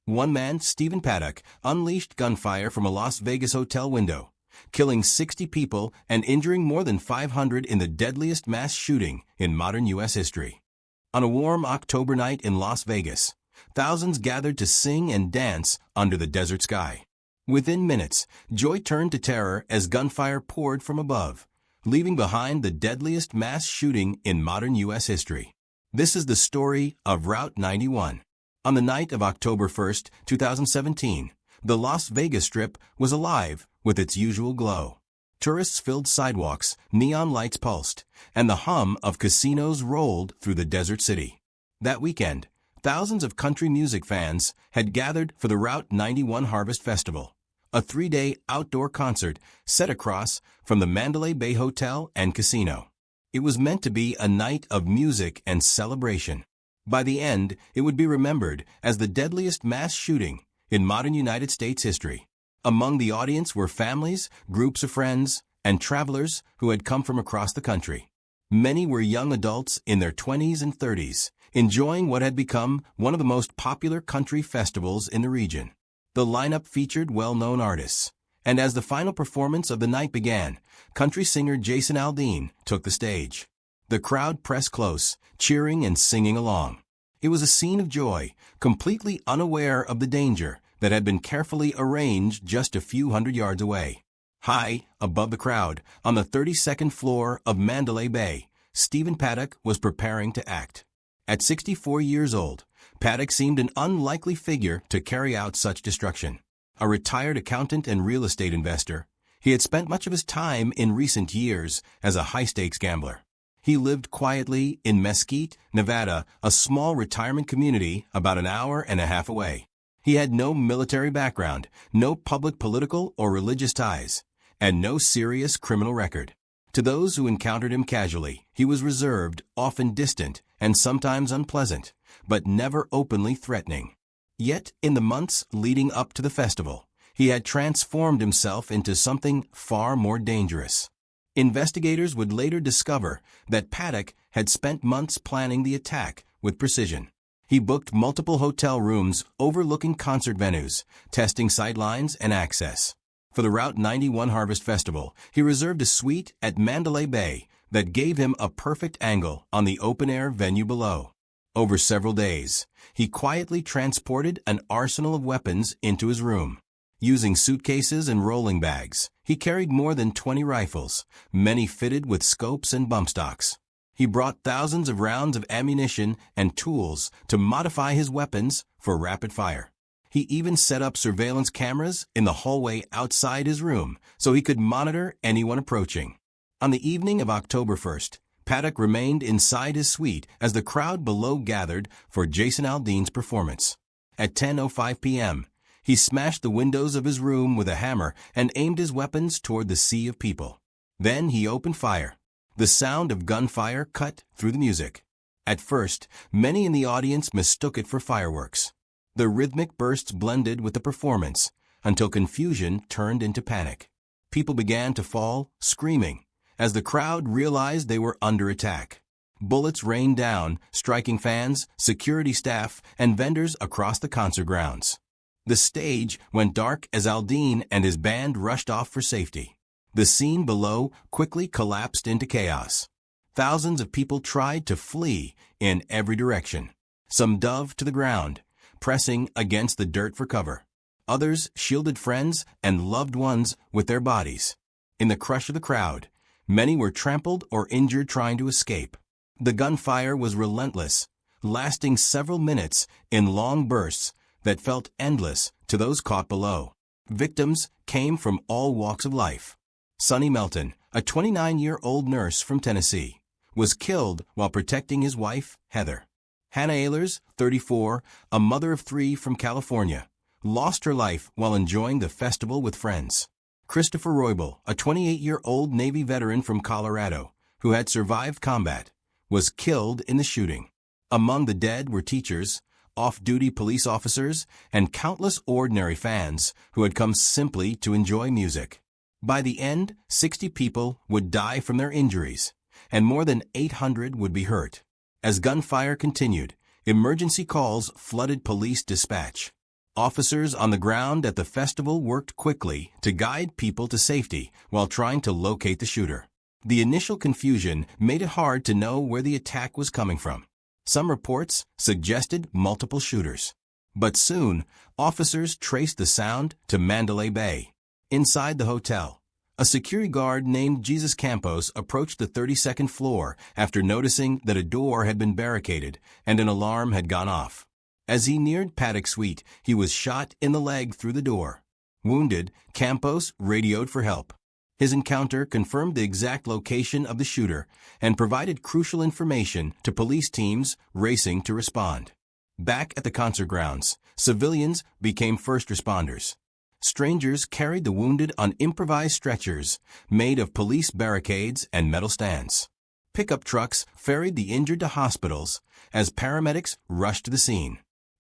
One man, Stephen Paddock, unleashed gunfire from a Las Vegas hotel window, killing 60 people and injuring more than 500 in the deadliest mass shooting in modern U.S. history. On a warm October night in Las Vegas, thousands gathered to sing and dance under the desert sky. Within minutes, joy turned to terror as gunfire poured from above, leaving behind the deadliest mass shooting in modern U.S. history. This is the story of Route 91. On the night of October 1, 2017, the Las Vegas Strip was alive with its usual glow. Tourists filled sidewalks, neon lights pulsed, and the hum of casinos rolled through the desert city. That weekend, thousands of country music fans had gathered for the Route 91 Harvest Festival, a 3-day outdoor concert set across from the Mandalay Bay Hotel and Casino. It was meant to be a night of music and celebration. By the end, it would be remembered as the deadliest mass shooting in modern United States history. Among the audience were families, groups of friends, and travelers who had come from across the country. Many were young adults in their 20s and 30s, enjoying what had become one of the most popular country festivals in the region. The lineup featured well-known artists, and as the final performance of the night began, country singer Jason Aldean took the stage. The crowd pressed close, cheering and singing along. It was a scene of joy, completely unaware of the danger that had been carefully arranged just a few hundred yards away. High above the crowd, on the 32nd floor of Mandalay Bay, Stephen Paddock was preparing to act. At 64 years old, Paddock seemed an unlikely figure to carry out such destruction. A retired accountant and real estate investor, he had spent much of his time in recent years as a high-stakes gambler. He lived quietly in Mesquite, Nevada, a small retirement community about an hour and a half away. He had no military background, no public political or religious ties, and no serious criminal record. To those who encountered him casually, he was reserved, often distant, and sometimes unpleasant, but never openly threatening. Yet, in the months leading up to the festival, he had transformed himself into something far more dangerous. Investigators would later discover that Paddock had spent months planning the attack with precision. He booked multiple hotel rooms overlooking concert venues, testing sightlines and access. For the Route 91 Harvest Festival, he reserved a suite at Mandalay Bay that gave him a perfect angle on the open-air venue below. Over several days, he quietly transported an arsenal of weapons into his room. Using suitcases and rolling bags, he carried more than 20 rifles, many fitted with scopes and bump stocks. He brought thousands of rounds of ammunition and tools to modify his weapons for rapid fire. He even set up surveillance cameras in the hallway outside his room so he could monitor anyone approaching. On the evening of October 1st, Paddock remained inside his suite as the crowd below gathered for Jason Aldean's performance. At 10:05 p.m., he smashed the windows of his room with a hammer and aimed his weapons toward the sea of people. Then he opened fire. The sound of gunfire cut through the music. At first, many in the audience mistook it for fireworks. The rhythmic bursts blended with the performance until confusion turned into panic. People began to fall, screaming, as the crowd realized they were under attack. Bullets rained down, striking fans, security staff, and vendors across the concert grounds. The stage went dark as Aldean and his band rushed off for safety. The scene below quickly collapsed into chaos. Thousands of people tried to flee in every direction. Some dove to the ground, pressing against the dirt for cover. Others shielded friends and loved ones with their bodies. In the crush of the crowd, many were trampled or injured trying to escape. The gunfire was relentless, lasting several minutes in long bursts that felt endless to those caught below. Victims came from all walks of life. Sonny Melton, a 29-year-old nurse from Tennessee, was killed while protecting his wife, Heather. Hannah Ehlers, 34, a mother of 3 from California, lost her life while enjoying the festival with friends. Christopher Roybal, a 28-year-old Navy veteran from Colorado, who had survived combat, was killed in the shooting. Among the dead were teachers, off-duty police officers, and countless ordinary fans who had come simply to enjoy music. By the end, 60 people would die from their injuries, and more than 800 would be hurt. As gunfire continued, emergency calls flooded police dispatch. Officers on the ground at the festival worked quickly to guide people to safety while trying to locate the shooter. The initial confusion made it hard to know where the attack was coming from. Some reports suggested multiple shooters. But soon, officers traced the sound to Mandalay Bay. Inside the hotel, a security guard named Jesus Campos approached the 32nd floor after noticing that a door had been barricaded and an alarm had gone off. As he neared Paddock's suite, he was shot in the leg through the door. Wounded, Campos radioed for help. His encounter confirmed the exact location of the shooter and provided crucial information to police teams racing to respond. Back at the concert grounds, civilians became first responders. Strangers carried the wounded on improvised stretchers made of police barricades and metal stands. Pickup trucks ferried the injured to hospitals as paramedics rushed to the scene.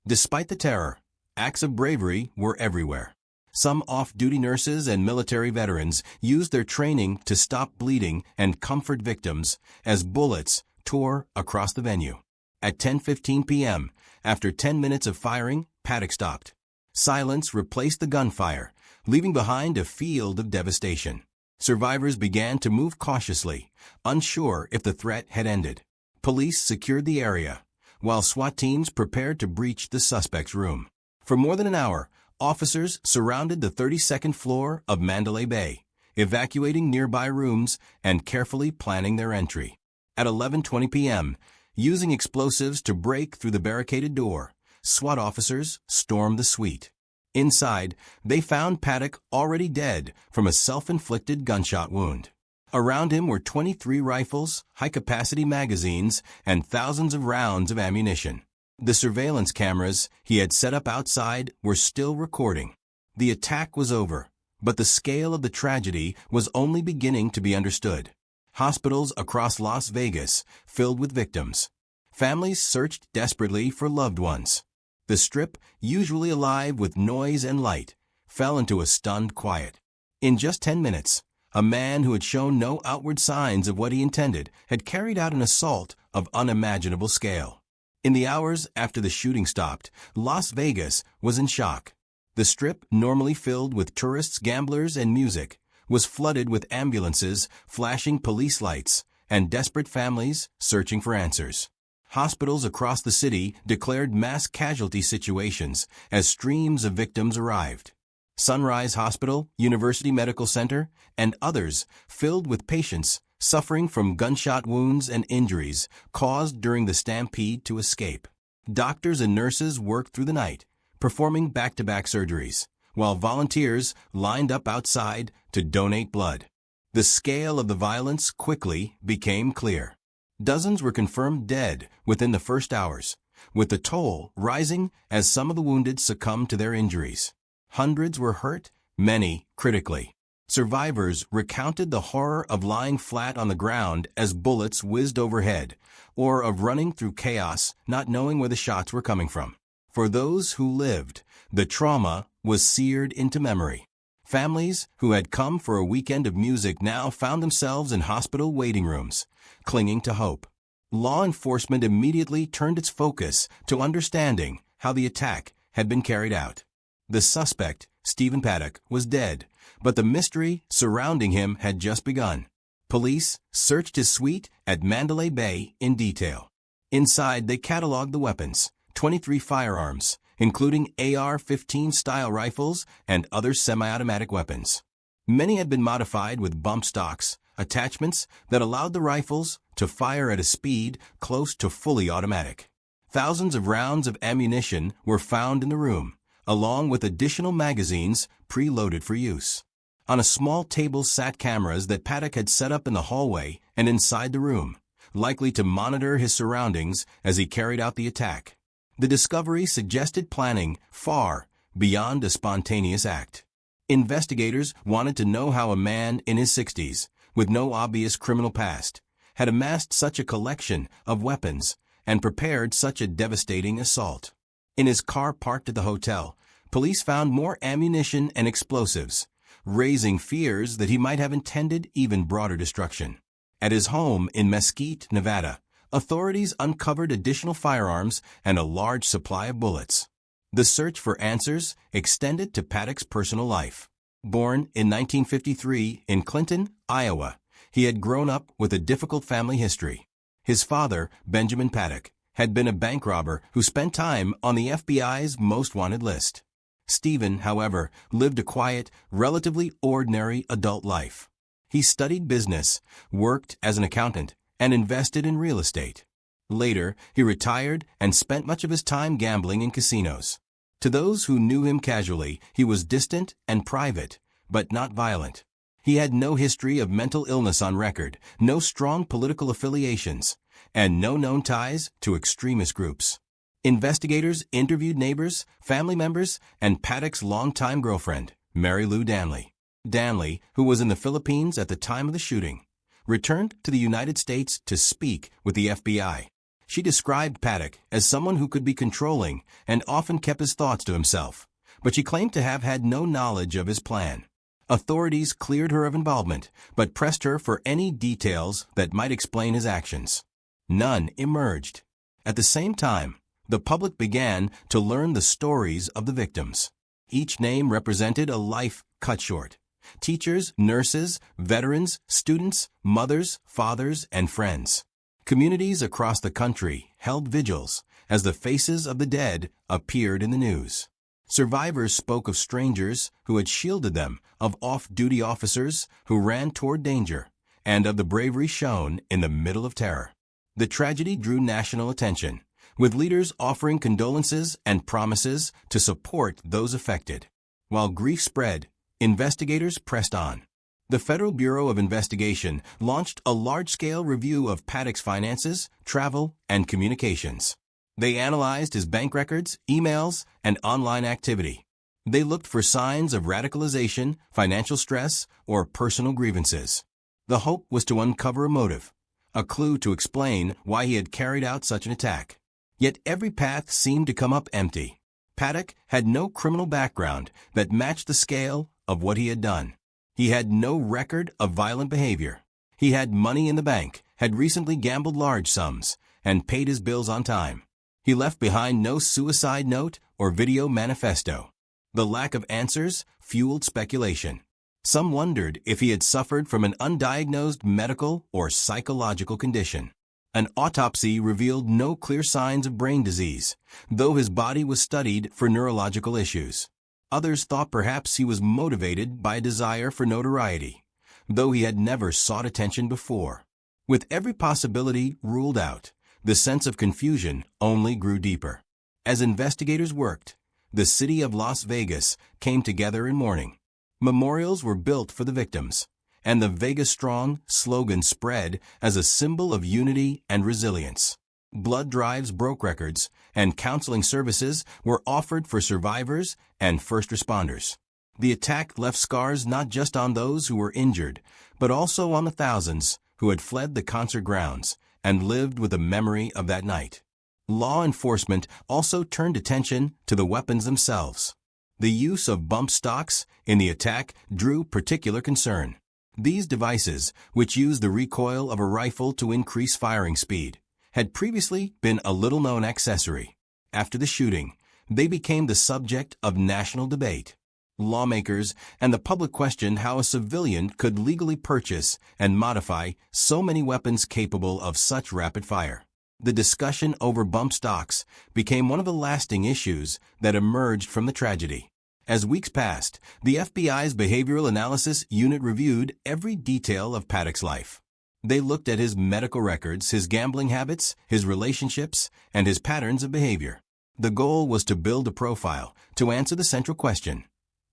Despite the terror, acts of bravery were everywhere. Some off-duty nurses and military veterans used their training to stop bleeding and comfort victims as bullets tore across the venue. At 10:15 p.m., after 10 minutes of firing, Paddock stopped. Silence replaced the gunfire, leaving behind a field of devastation. Survivors began to move cautiously, unsure if the threat had ended. Police secured the area, while SWAT teams prepared to breach the suspect's room. For more than an hour, officers surrounded the 32nd floor of Mandalay Bay, evacuating nearby rooms and carefully planning their entry. At 11:20 p.m., using explosives to break through the barricaded door, SWAT officers stormed the suite. Inside, they found Paddock already dead from a self-inflicted gunshot wound. Around him were 23 rifles, high-capacity magazines, and thousands of rounds of ammunition. The surveillance cameras he had set up outside were still recording. The attack was over, but the scale of the tragedy was only beginning to be understood. Hospitals across Las Vegas filled with victims. Families searched desperately for loved ones. The Strip, usually alive with noise and light, fell into a stunned quiet. In just 10 minutes, a man who had shown no outward signs of what he intended had carried out an assault of unimaginable scale. In the hours after the shooting stopped, Las Vegas was in shock. The Strip, normally filled with tourists, gamblers, and music, was flooded with ambulances, flashing police lights, and desperate families searching for answers. Hospitals across the city declared mass casualty situations as streams of victims arrived. Sunrise Hospital, University Medical Center, and others filled with patients suffering from gunshot wounds and injuries caused during the stampede to escape. Doctors and nurses worked through the night, performing back-to-back surgeries, while volunteers lined up outside to donate blood. The scale of the violence quickly became clear. Dozens were confirmed dead within the first hours, with the toll rising as some of the wounded succumbed to their injuries. Hundreds were hurt, many critically. Survivors recounted the horror of lying flat on the ground as bullets whizzed overhead, or of running through chaos, not knowing where the shots were coming from. For those who lived, the trauma was seared into memory. Families who had come for a weekend of music now found themselves in hospital waiting rooms, clinging to hope. Law enforcement immediately turned its focus to understanding how the attack had been carried out. The suspect, Stephen Paddock, was dead, but the mystery surrounding him had just begun. Police searched his suite at Mandalay Bay in detail. Inside, they cataloged the weapons, 23 firearms, including AR-15 style rifles and other semi-automatic weapons. Many had been modified with bump stocks, attachments that allowed the rifles to fire at a speed close to fully automatic. Thousands of rounds of ammunition were found in the room, along with additional magazines preloaded for use. On a small table sat cameras that Paddock had set up in the hallway and inside the room, likely to monitor his surroundings as he carried out the attack. The discovery suggested planning far beyond a spontaneous act. Investigators wanted to know how a man in his 60s, with no obvious criminal past, had amassed such a collection of weapons and prepared such a devastating assault. In his car parked at the hotel, police found more ammunition and explosives, raising fears that he might have intended even broader destruction. At his home in Mesquite, Nevada, authorities uncovered additional firearms and a large supply of bullets. The search for answers extended to Paddock's personal life. Born in 1953 in Clinton, Iowa, he had grown up with a difficult family history. His father, Benjamin Paddock, had been a bank robber who spent time on the FBI's most wanted list. Stephen, however, lived a quiet, relatively ordinary adult life. He studied business, worked as an accountant, and invested in real estate. Later, he retired and spent much of his time gambling in casinos. To those who knew him casually, he was distant and private, but not violent. He had no history of mental illness on record, no strong political affiliations, and no known ties to extremist groups. Investigators interviewed neighbors, family members, and Paddock's longtime girlfriend, Mary Lou Danley. Danley, who was in the Philippines at the time of the shooting, returned to the United States to speak with the FBI. She described Paddock as someone who could be controlling and often kept his thoughts to himself, but she claimed to have had no knowledge of his plan. Authorities cleared her of involvement, but pressed her for any details that might explain his actions. None emerged. At the same time, the public began to learn the stories of the victims. Each name represented a life cut short. Teachers, nurses, veterans, students, mothers, fathers, and friends. Communities across the country held vigils as the faces of the dead appeared in the news. Survivors spoke of strangers who had shielded them, of off-duty officers who ran toward danger, and of the bravery shown in the middle of terror. The tragedy drew national attention, with leaders offering condolences and promises to support those affected. While grief spread, investigators pressed on. The Federal Bureau of Investigation launched a large-scale review of Paddock's finances, travel, and communications. They analyzed his bank records, emails, and online activity. They looked for signs of radicalization, financial stress, or personal grievances. The hope was to uncover a motive, a clue to explain why he had carried out such an attack. Yet every path seemed to come up empty. Paddock had no criminal background that matched the scale of what he had done. He had no record of violent behavior. He had money in the bank, had recently gambled large sums, and paid his bills on time. He left behind no suicide note or video manifesto. The lack of answers fueled speculation. Some wondered if he had suffered from an undiagnosed medical or psychological condition. An autopsy revealed no clear signs of brain disease, though his body was studied for neurological issues. Others thought perhaps he was motivated by a desire for notoriety, though he had never sought attention before. With every possibility ruled out, the sense of confusion only grew deeper. As investigators worked, the city of Las Vegas came together in mourning. Memorials were built for the victims, and the Vegas Strong slogan spread as a symbol of unity and resilience. Blood drives broke records, and counseling services were offered for survivors and first responders. The attack left scars not just on those who were injured, but also on the thousands who had fled the concert grounds and lived with the memory of that night. Law enforcement also turned attention to the weapons themselves. The use of bump stocks in the attack drew particular concern. These devices, which used the recoil of a rifle to increase firing speed, had previously been a little-known accessory. After the shooting, they became the subject of national debate. Lawmakers and the public questioned how a civilian could legally purchase and modify so many weapons capable of such rapid fire. The discussion over bump stocks became one of the lasting issues that emerged from the tragedy. As weeks passed, the FBI's Behavioral Analysis Unit reviewed every detail of Paddock's life. They looked at his medical records, his gambling habits, his relationships, and his patterns of behavior. The goal was to build a profile to answer the central question: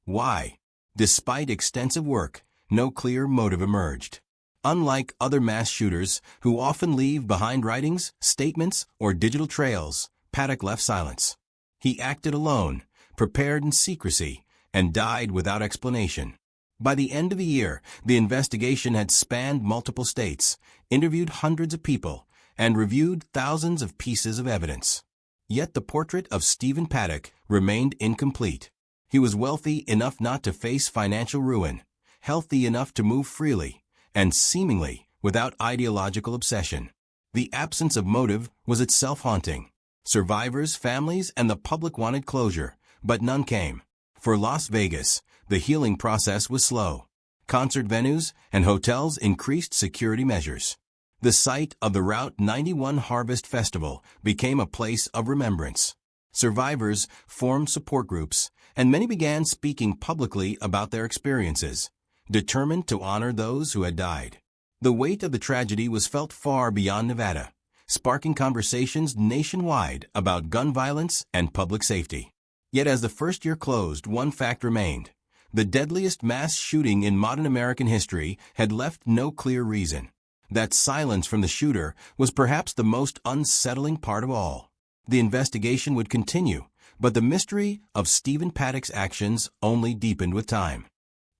why? Despite extensive work, no clear motive emerged. Unlike other mass shooters who often leave behind writings, statements, or digital trails, Paddock left silence. He acted alone, prepared in secrecy, and died without explanation. By the end of the year, the investigation had spanned multiple states, interviewed hundreds of people, and reviewed thousands of pieces of evidence. Yet the portrait of Stephen Paddock remained incomplete. He was wealthy enough not to face financial ruin, healthy enough to move freely, and seemingly without ideological obsession. The absence of motive was itself haunting. Survivors, families, and the public wanted closure, but none came. For Las Vegas, the healing process was slow. Concert venues and hotels increased security measures. The site of the Route 91 Harvest Festival became a place of remembrance. Survivors formed support groups, and many began speaking publicly about their experiences, determined to honor those who had died. The weight of the tragedy was felt far beyond Nevada, sparking conversations nationwide about gun violence and public safety. Yet as the first year closed, one fact remained. The deadliest mass shooting in modern American history had left no clear reason. That silence from the shooter was perhaps the most unsettling part of all. The investigation would continue, but the mystery of Stephen Paddock's actions only deepened with time.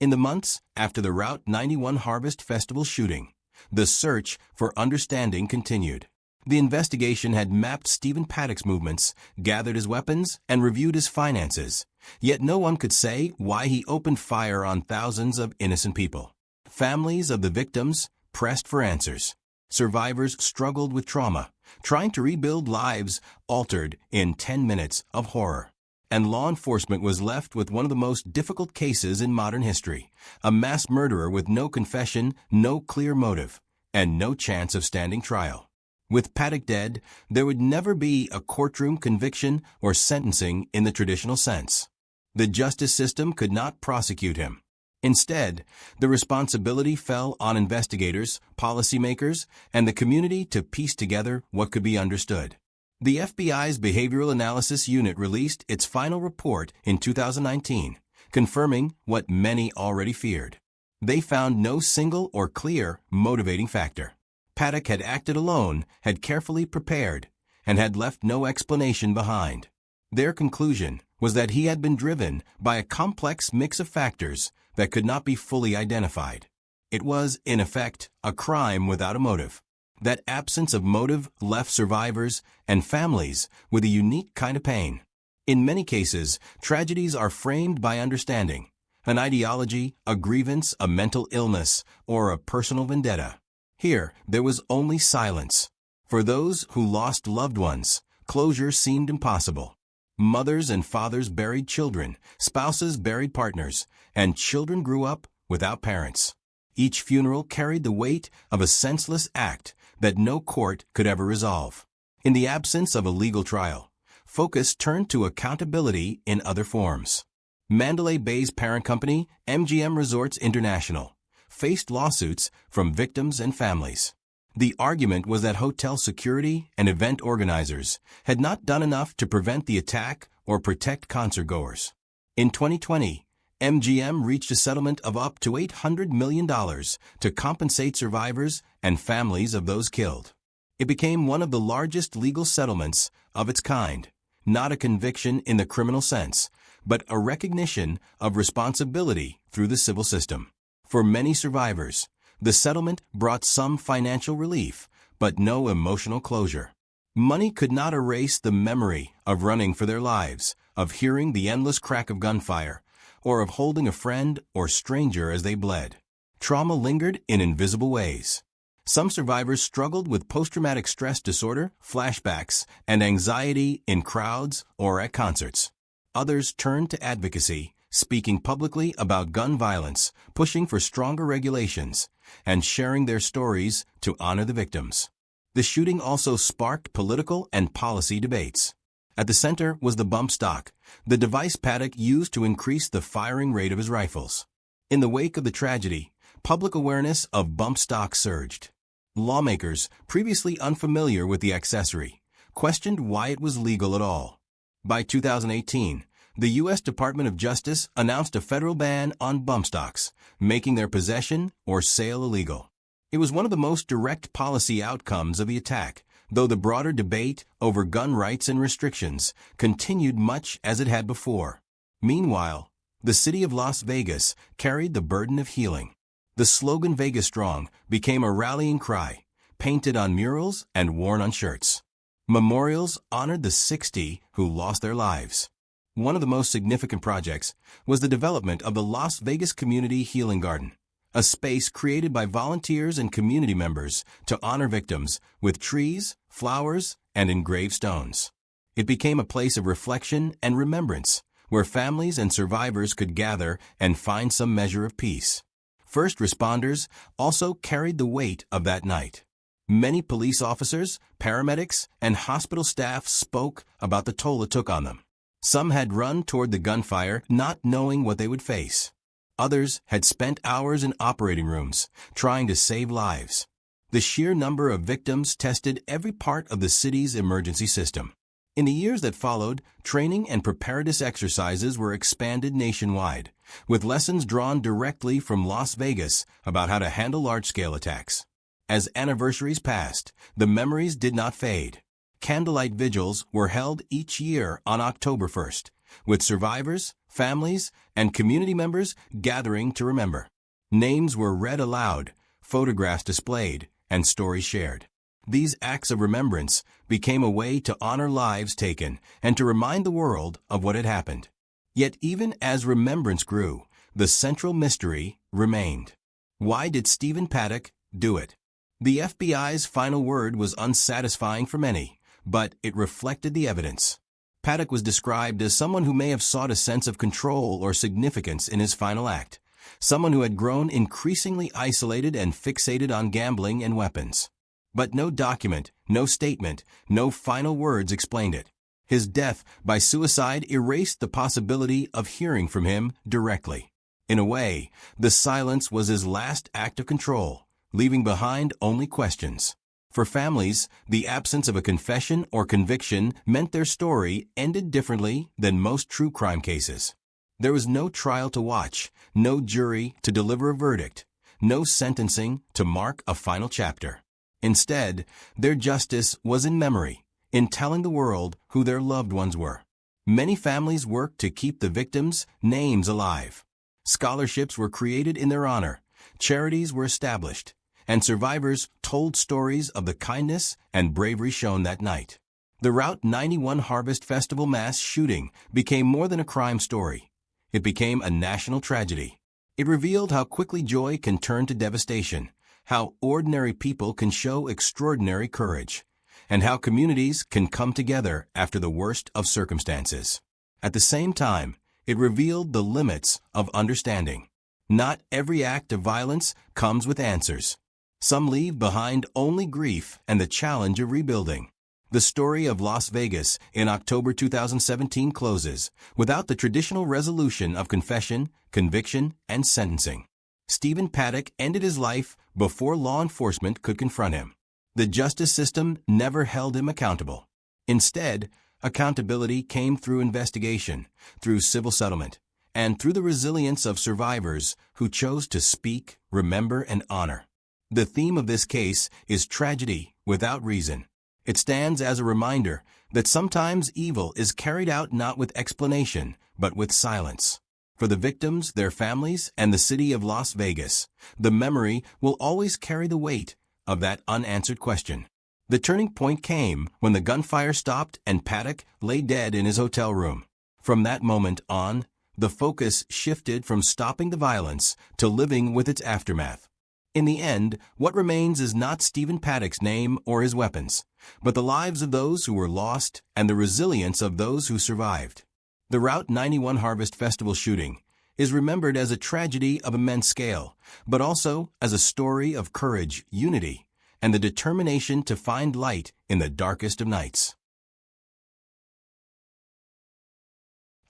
In the months after the Route 91 Harvest Festival shooting, the search for understanding continued. The investigation had mapped Stephen Paddock's movements, gathered his weapons, and reviewed his finances. Yet no one could say why he opened fire on thousands of innocent people. Families of the victims pressed for answers. Survivors struggled with trauma, trying to rebuild lives altered in 10 minutes of horror. And law enforcement was left with one of the most difficult cases in modern history, a mass murderer with no confession, no clear motive, and no chance of standing trial. With Paddock dead, there would never be a courtroom conviction or sentencing in the traditional sense. The justice system could not prosecute him. Instead, the responsibility fell on investigators, policymakers, and the community to piece together what could be understood. The FBI's Behavioral Analysis Unit released its final report in 2019, confirming what many already feared. They found no single or clear motivating factor. Paddock had acted alone, had carefully prepared, and had left no explanation behind. Their conclusion was that he had been driven by a complex mix of factors that could not be fully identified. It was, in effect, a crime without a motive. That absence of motive left survivors and families with a unique kind of pain. In many cases, tragedies are framed by understanding, an ideology, a grievance, a mental illness, or a personal vendetta. Here, there was only silence. For those who lost loved ones, closure seemed impossible. Mothers and fathers buried children, spouses buried partners, and children grew up without parents. Each funeral carried the weight of a senseless act that no court could ever resolve. In the absence of a legal trial, focus turned to accountability in other forms. Mandalay Bay's parent company, MGM Resorts International, faced lawsuits from victims and families. The argument was that hotel security and event organizers had not done enough to prevent the attack or protect concertgoers. In 2020, MGM reached a settlement of up to $800 million to compensate survivors and families of those killed. It became one of the largest legal settlements of its kind, not a conviction in the criminal sense, but a recognition of responsibility through the civil system. For many survivors, the settlement brought some financial relief, but no emotional closure. Money could not erase the memory of running for their lives, of hearing the endless crack of gunfire, or of holding a friend or stranger as they bled. Trauma lingered in invisible ways. Some survivors struggled with post-traumatic stress disorder, flashbacks, and anxiety in crowds or at concerts. Others turned to advocacy, speaking publicly about gun violence, pushing for stronger regulations, and sharing their stories to honor the victims. The shooting also sparked political and policy debates. At the center was the bump stock, the device Paddock used to increase the firing rate of his rifles. In the wake of the tragedy, public awareness of bump stock surged. Lawmakers, previously unfamiliar with the accessory, questioned why it was legal at all. By 2018, the U.S. Department of Justice announced a federal ban on bump stocks, making their possession or sale illegal. It was one of the most direct policy outcomes of the attack, though the broader debate over gun rights and restrictions continued much as it had before. Meanwhile, the city of Las Vegas carried the burden of healing. The slogan "Vegas Strong" became a rallying cry, painted on murals and worn on shirts. Memorials honored the 60 who lost their lives. One of the most significant projects was the development of the Las Vegas Community Healing Garden, a space created by volunteers and community members to honor victims with trees, flowers, and engraved stones. It became a place of reflection and remembrance, where families and survivors could gather and find some measure of peace. First responders also carried the weight of that night. Many police officers, paramedics, and hospital staff spoke about the toll it took on them. Some had run toward the gunfire not knowing what they would face. Others had spent hours in operating rooms, trying to save lives. The sheer number of victims tested every part of the city's emergency system. In the years that followed, training and preparedness exercises were expanded nationwide, with lessons drawn directly from Las Vegas about how to handle large-scale attacks. As anniversaries passed, the memories did not fade. Candlelight vigils were held each year on October 1st, with survivors, families, and community members gathering to remember. Names were read aloud, photographs displayed, and stories shared. These acts of remembrance became a way to honor lives taken and to remind the world of what had happened. Yet even as remembrance grew, the central mystery remained. Why did Stephen Paddock do it? The FBI's final word was unsatisfying for many, but it reflected the evidence. Paddock was described as someone who may have sought a sense of control or significance in his final act, someone who had grown increasingly isolated and fixated on gambling and weapons. But no document, no statement, no final words explained it. His death by suicide erased the possibility of hearing from him directly. In a way, the silence was his last act of control, leaving behind only questions. For families, the absence of a confession or conviction meant their story ended differently than most true crime cases. There was no trial to watch, no jury to deliver a verdict, no sentencing to mark a final chapter. Instead, their justice was in memory, in telling the world who their loved ones were. Many families worked to keep the victims' names alive. Scholarships were created in their honor, charities were established, and survivors told stories of the kindness and bravery shown that night. The Route 91 Harvest Festival mass shooting became more than a crime story. It became a national tragedy. It revealed how quickly joy can turn to devastation, how ordinary people can show extraordinary courage, and how communities can come together after the worst of circumstances. At the same time, it revealed the limits of understanding. Not every act of violence comes with answers. Some leave behind only grief and the challenge of rebuilding. The story of Las Vegas in October 2017 closes without the traditional resolution of confession, conviction, and sentencing. Stephen Paddock ended his life before law enforcement could confront him. The justice system never held him accountable. Instead, accountability came through investigation, through civil settlement, and through the resilience of survivors who chose to speak, remember, and honor. The theme of this case is tragedy without reason. It stands as a reminder that sometimes evil is carried out not with explanation, but with silence. For the victims, their families, and the city of Las Vegas, the memory will always carry the weight of that unanswered question. The turning point came when the gunfire stopped and Paddock lay dead in his hotel room. From that moment on, the focus shifted from stopping the violence to living with its aftermath. In the end, what remains is not Stephen Paddock's name or his weapons, but the lives of those who were lost and the resilience of those who survived. The Route 91 Harvest Festival shooting is remembered as a tragedy of immense scale, but also as a story of courage, unity, and the determination to find light in the darkest of nights.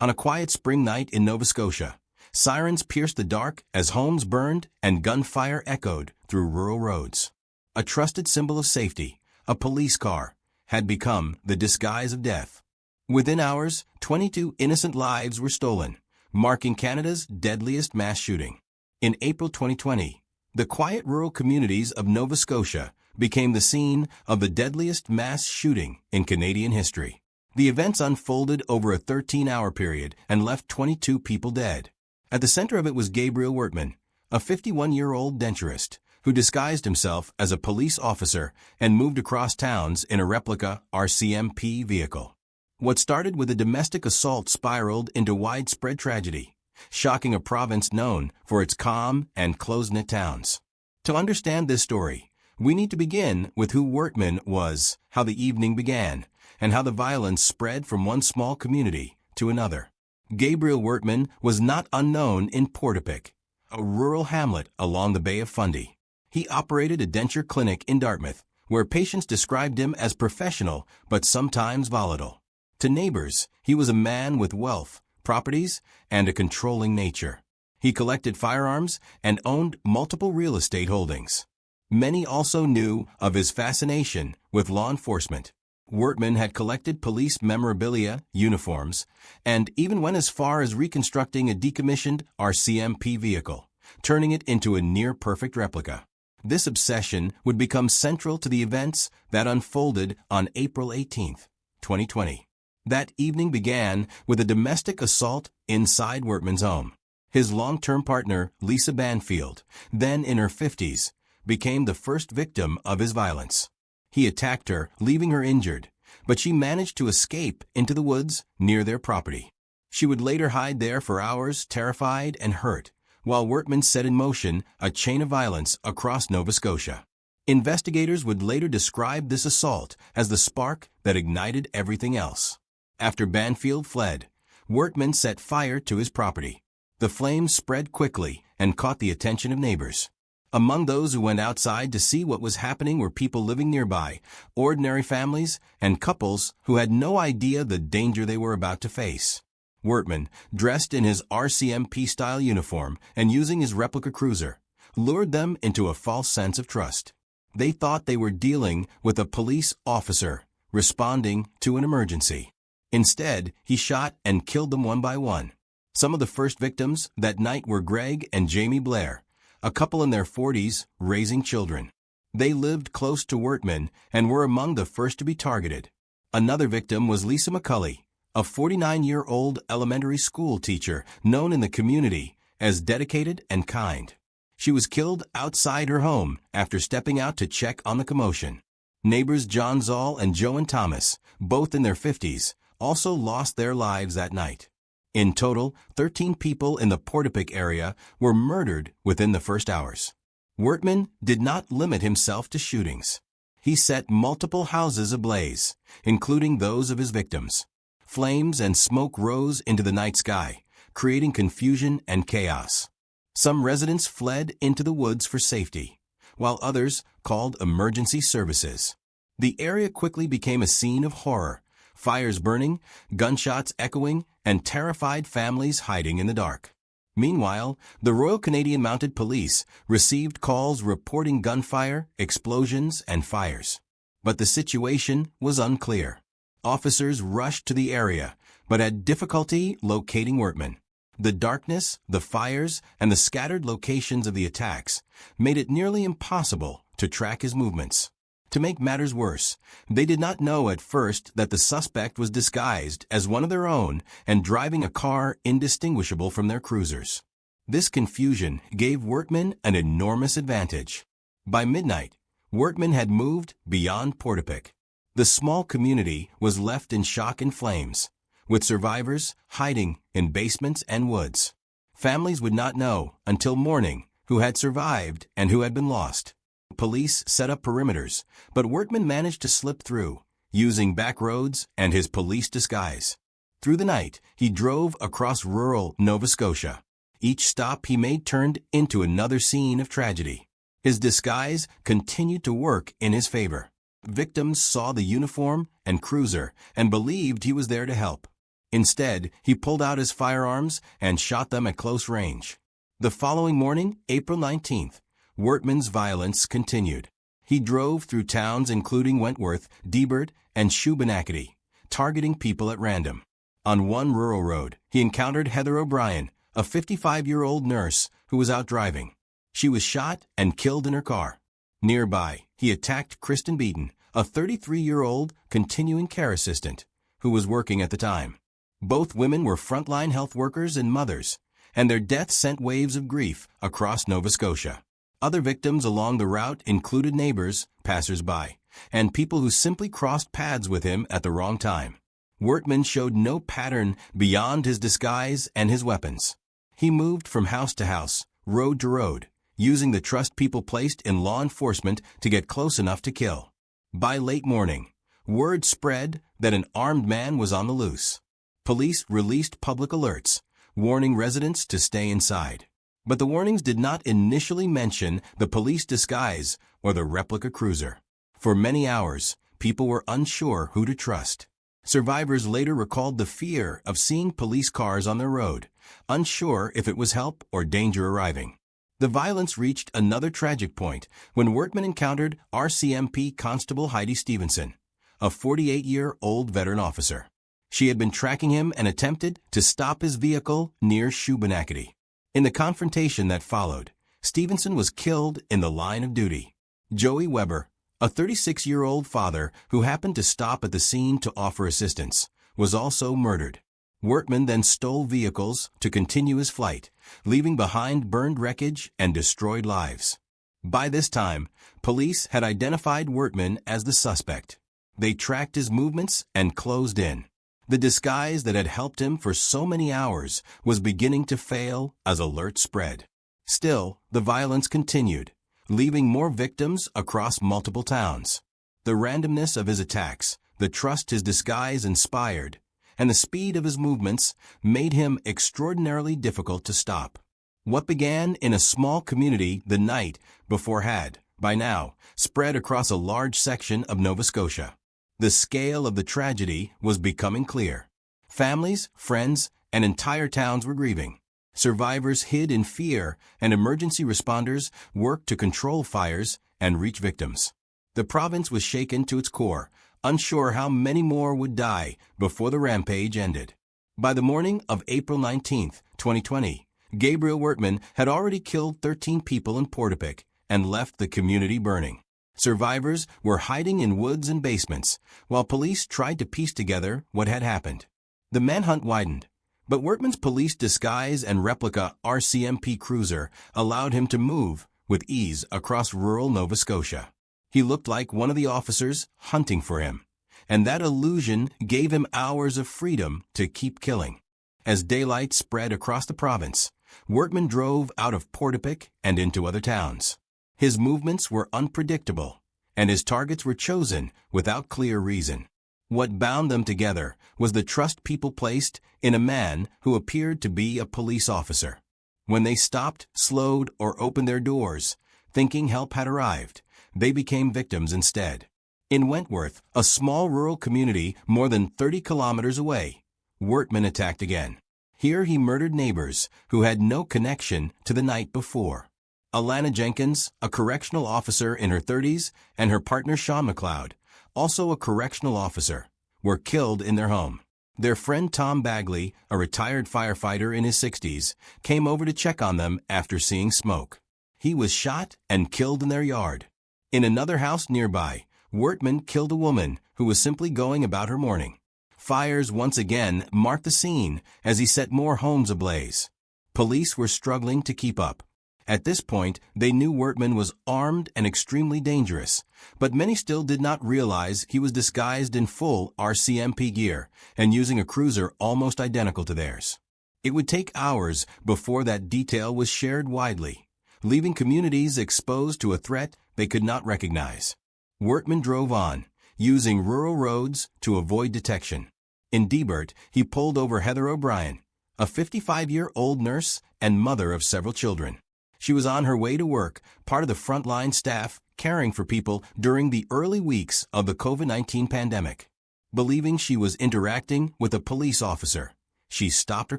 On a quiet spring night in Nova Scotia, sirens pierced the dark as homes burned and gunfire echoed through rural roads. A trusted symbol of safety, a police car, had become the disguise of death. Within hours, 22 innocent lives were stolen, marking Canada's deadliest mass shooting. In April 2020, the quiet rural communities of Nova Scotia became the scene of the deadliest mass shooting in Canadian history. The events unfolded over a 13-hour period and left 22 people dead. At the center of it was Gabriel Wertman, a 51-year-old denturist, who disguised himself as a police officer and moved across towns in a replica RCMP vehicle. What started with a domestic assault spiraled into widespread tragedy, shocking a province known for its calm and close-knit towns. To understand this story, we need to begin with who Wertman was, how the evening began, and how the violence spread from one small community to another. Gabriel Wertman was not unknown in Portapique, a rural hamlet along the Bay of Fundy. He operated a denture clinic in Dartmouth, where patients described him as professional but sometimes volatile. To neighbors, he was a man with wealth, properties, and a controlling nature. He collected firearms and owned multiple real estate holdings. Many also knew of his fascination with law enforcement. Wertman had collected police memorabilia, uniforms, and even went as far as reconstructing a decommissioned RCMP vehicle, turning it into a near-perfect replica. This obsession would become central to the events that unfolded on April 18, 2020. That evening began with a domestic assault inside Wertman's home. His long-term partner, Lisa Banfield, then in her 50s, became the first victim of his violence. He attacked her, leaving her injured, but she managed to escape into the woods near their property. She would later hide there for hours, terrified and hurt, while Wertman set in motion a chain of violence across Nova Scotia. Investigators would later describe this assault as the spark that ignited everything else. After Banfield fled, Wertman set fire to his property. The flames spread quickly and caught the attention of neighbors. Among those who went outside to see what was happening were people living nearby, ordinary families, and couples who had no idea the danger they were about to face. Wertman, dressed in his RCMP-style uniform and using his replica cruiser, lured them into a false sense of trust. They thought they were dealing with a police officer responding to an emergency. Instead, he shot and killed them one by one. Some of the first victims that night were Greg and Jamie Blair, a couple in their 40s raising children. They lived close to Wertman and were among the first to be targeted. Another victim was Lisa McCulley, a 49-year-old elementary school teacher known in the community as dedicated and kind. She was killed outside her home after stepping out to check on the commotion. Neighbors John Zoll and Joan Thomas, both in their 50s, also lost their lives that night. In total, 13 people in the Portapique area were murdered within the first hours. Wertman did not limit himself to shootings. He set multiple houses ablaze, including those of his victims. Flames and smoke rose into the night sky, creating confusion and chaos. Some residents fled into the woods for safety, while others called emergency services. The area quickly became a scene of horror, fires burning, gunshots echoing, and terrified families hiding in the dark. Meanwhile, the Royal Canadian Mounted Police received calls reporting gunfire, explosions, and fires. But the situation was unclear. Officers rushed to the area, but had difficulty locating Wertman. The darkness, the fires, and the scattered locations of the attacks made it nearly impossible to track his movements. To make matters worse, they did not know at first that the suspect was disguised as one of their own and driving a car indistinguishable from their cruisers. This confusion gave Wertman an enormous advantage. By midnight, Wertman had moved beyond Portapique. The small community was left in shock and flames, with survivors hiding in basements and woods. Families would not know until morning who had survived and who had been lost. Police set up perimeters, but Wertman managed to slip through, using back roads and his police disguise. Through the night, he drove across rural Nova Scotia. Each stop he made turned into another scene of tragedy. His disguise continued to work in his favor. Victims saw the uniform and cruiser and believed he was there to help. Instead, he pulled out his firearms and shot them at close range. The following morning, April 19th, Wertman's violence continued. He drove through towns including Wentworth, Debert, and Shubenacadie, targeting people at random. On one rural road, he encountered Heather O'Brien, a 55-year-old nurse who was out driving. She was shot and killed in her car. Nearby, he attacked Kristen Beaton, a 33-year-old continuing care assistant who was working at the time. Both women were frontline health workers and mothers, and their deaths sent waves of grief across Nova Scotia. Other victims along the route included neighbors, passers-by, and people who simply crossed paths with him at the wrong time. Wertman showed no pattern beyond his disguise and his weapons. He moved from house to house, road to road, using the trust people placed in law enforcement to get close enough to kill. By late morning, Word spread that an armed man was on the loose. Police released public alerts, warning residents to stay inside. But the warnings did not initially mention the police disguise or the replica cruiser. For many hours, people were unsure who to trust. Survivors later recalled the fear of seeing police cars on their road, unsure if it was help or danger arriving. The violence reached another tragic point when Wortman encountered RCMP Constable Heidi Stevenson, a 48-year-old veteran officer. She had been tracking him and attempted to stop his vehicle near Shubenacadie. In the confrontation that followed, Stevenson was killed in the line of duty. Joey Weber, a 36-year-old father who happened to stop at the scene to offer assistance, was also murdered. Wortman then stole vehicles to continue his flight, leaving behind burned wreckage and destroyed lives. By this time, police had identified Wortman as the suspect. They tracked his movements and closed in. The disguise that had helped him for so many hours was beginning to fail as alerts spread. Still, the violence continued, leaving more victims across multiple towns. The randomness of his attacks, the trust his disguise inspired, and the speed of his movements made him extraordinarily difficult to stop. What began in a small community the night before had, by now, spread across a large section of Nova Scotia. The scale of the tragedy was becoming clear. Families, friends, and entire towns were grieving. Survivors hid in fear, and emergency responders worked to control fires and reach victims. The province was shaken to its core, unsure how many more would die before the rampage ended. By the morning of April 19, 2020, Gabriel Wortman had already killed 13 people in Portapique and left the community burning. Survivors were hiding in woods and basements, while police tried to piece together what had happened. The manhunt widened, but Wortman's police disguise and replica RCMP cruiser allowed him to move with ease across rural Nova Scotia. He looked like one of the officers hunting for him, and that illusion gave him hours of freedom to keep killing. As daylight spread across the province, Wortman drove out of Portapique and into other towns. His movements were unpredictable, and his targets were chosen without clear reason. What bound them together was the trust people placed in a man who appeared to be a police officer. When they stopped, slowed, or opened their doors, thinking help had arrived, they became victims instead. In Wentworth, a small rural community more than 30 kilometers away, Wortman attacked again. Here he murdered neighbors who had no connection to the night before. Alana Jenkins, a correctional officer in her 30s, and her partner Sean McLeod, also a correctional officer, were killed in their home. Their friend Tom Bagley, a retired firefighter in his 60s, came over to check on them after seeing smoke. He was shot and killed in their yard. In another house nearby, Wortman killed a woman who was simply going about her morning. Fires once again marked the scene as he set more homes ablaze. Police were struggling to keep up. At this point, they knew Wortman was armed and extremely dangerous, but many still did not realize he was disguised in full RCMP gear and using a cruiser almost identical to theirs. It would take hours before that detail was shared widely, leaving communities exposed to a threat they could not recognize. Wortman drove on, using rural roads to avoid detection. In Debert, he pulled over Heather O'Brien, a 55-year-old nurse and mother of several children. She was on her way to work, part of the frontline staff caring for people during the early weeks of the COVID-19 pandemic. Believing she was interacting with a police officer, she stopped her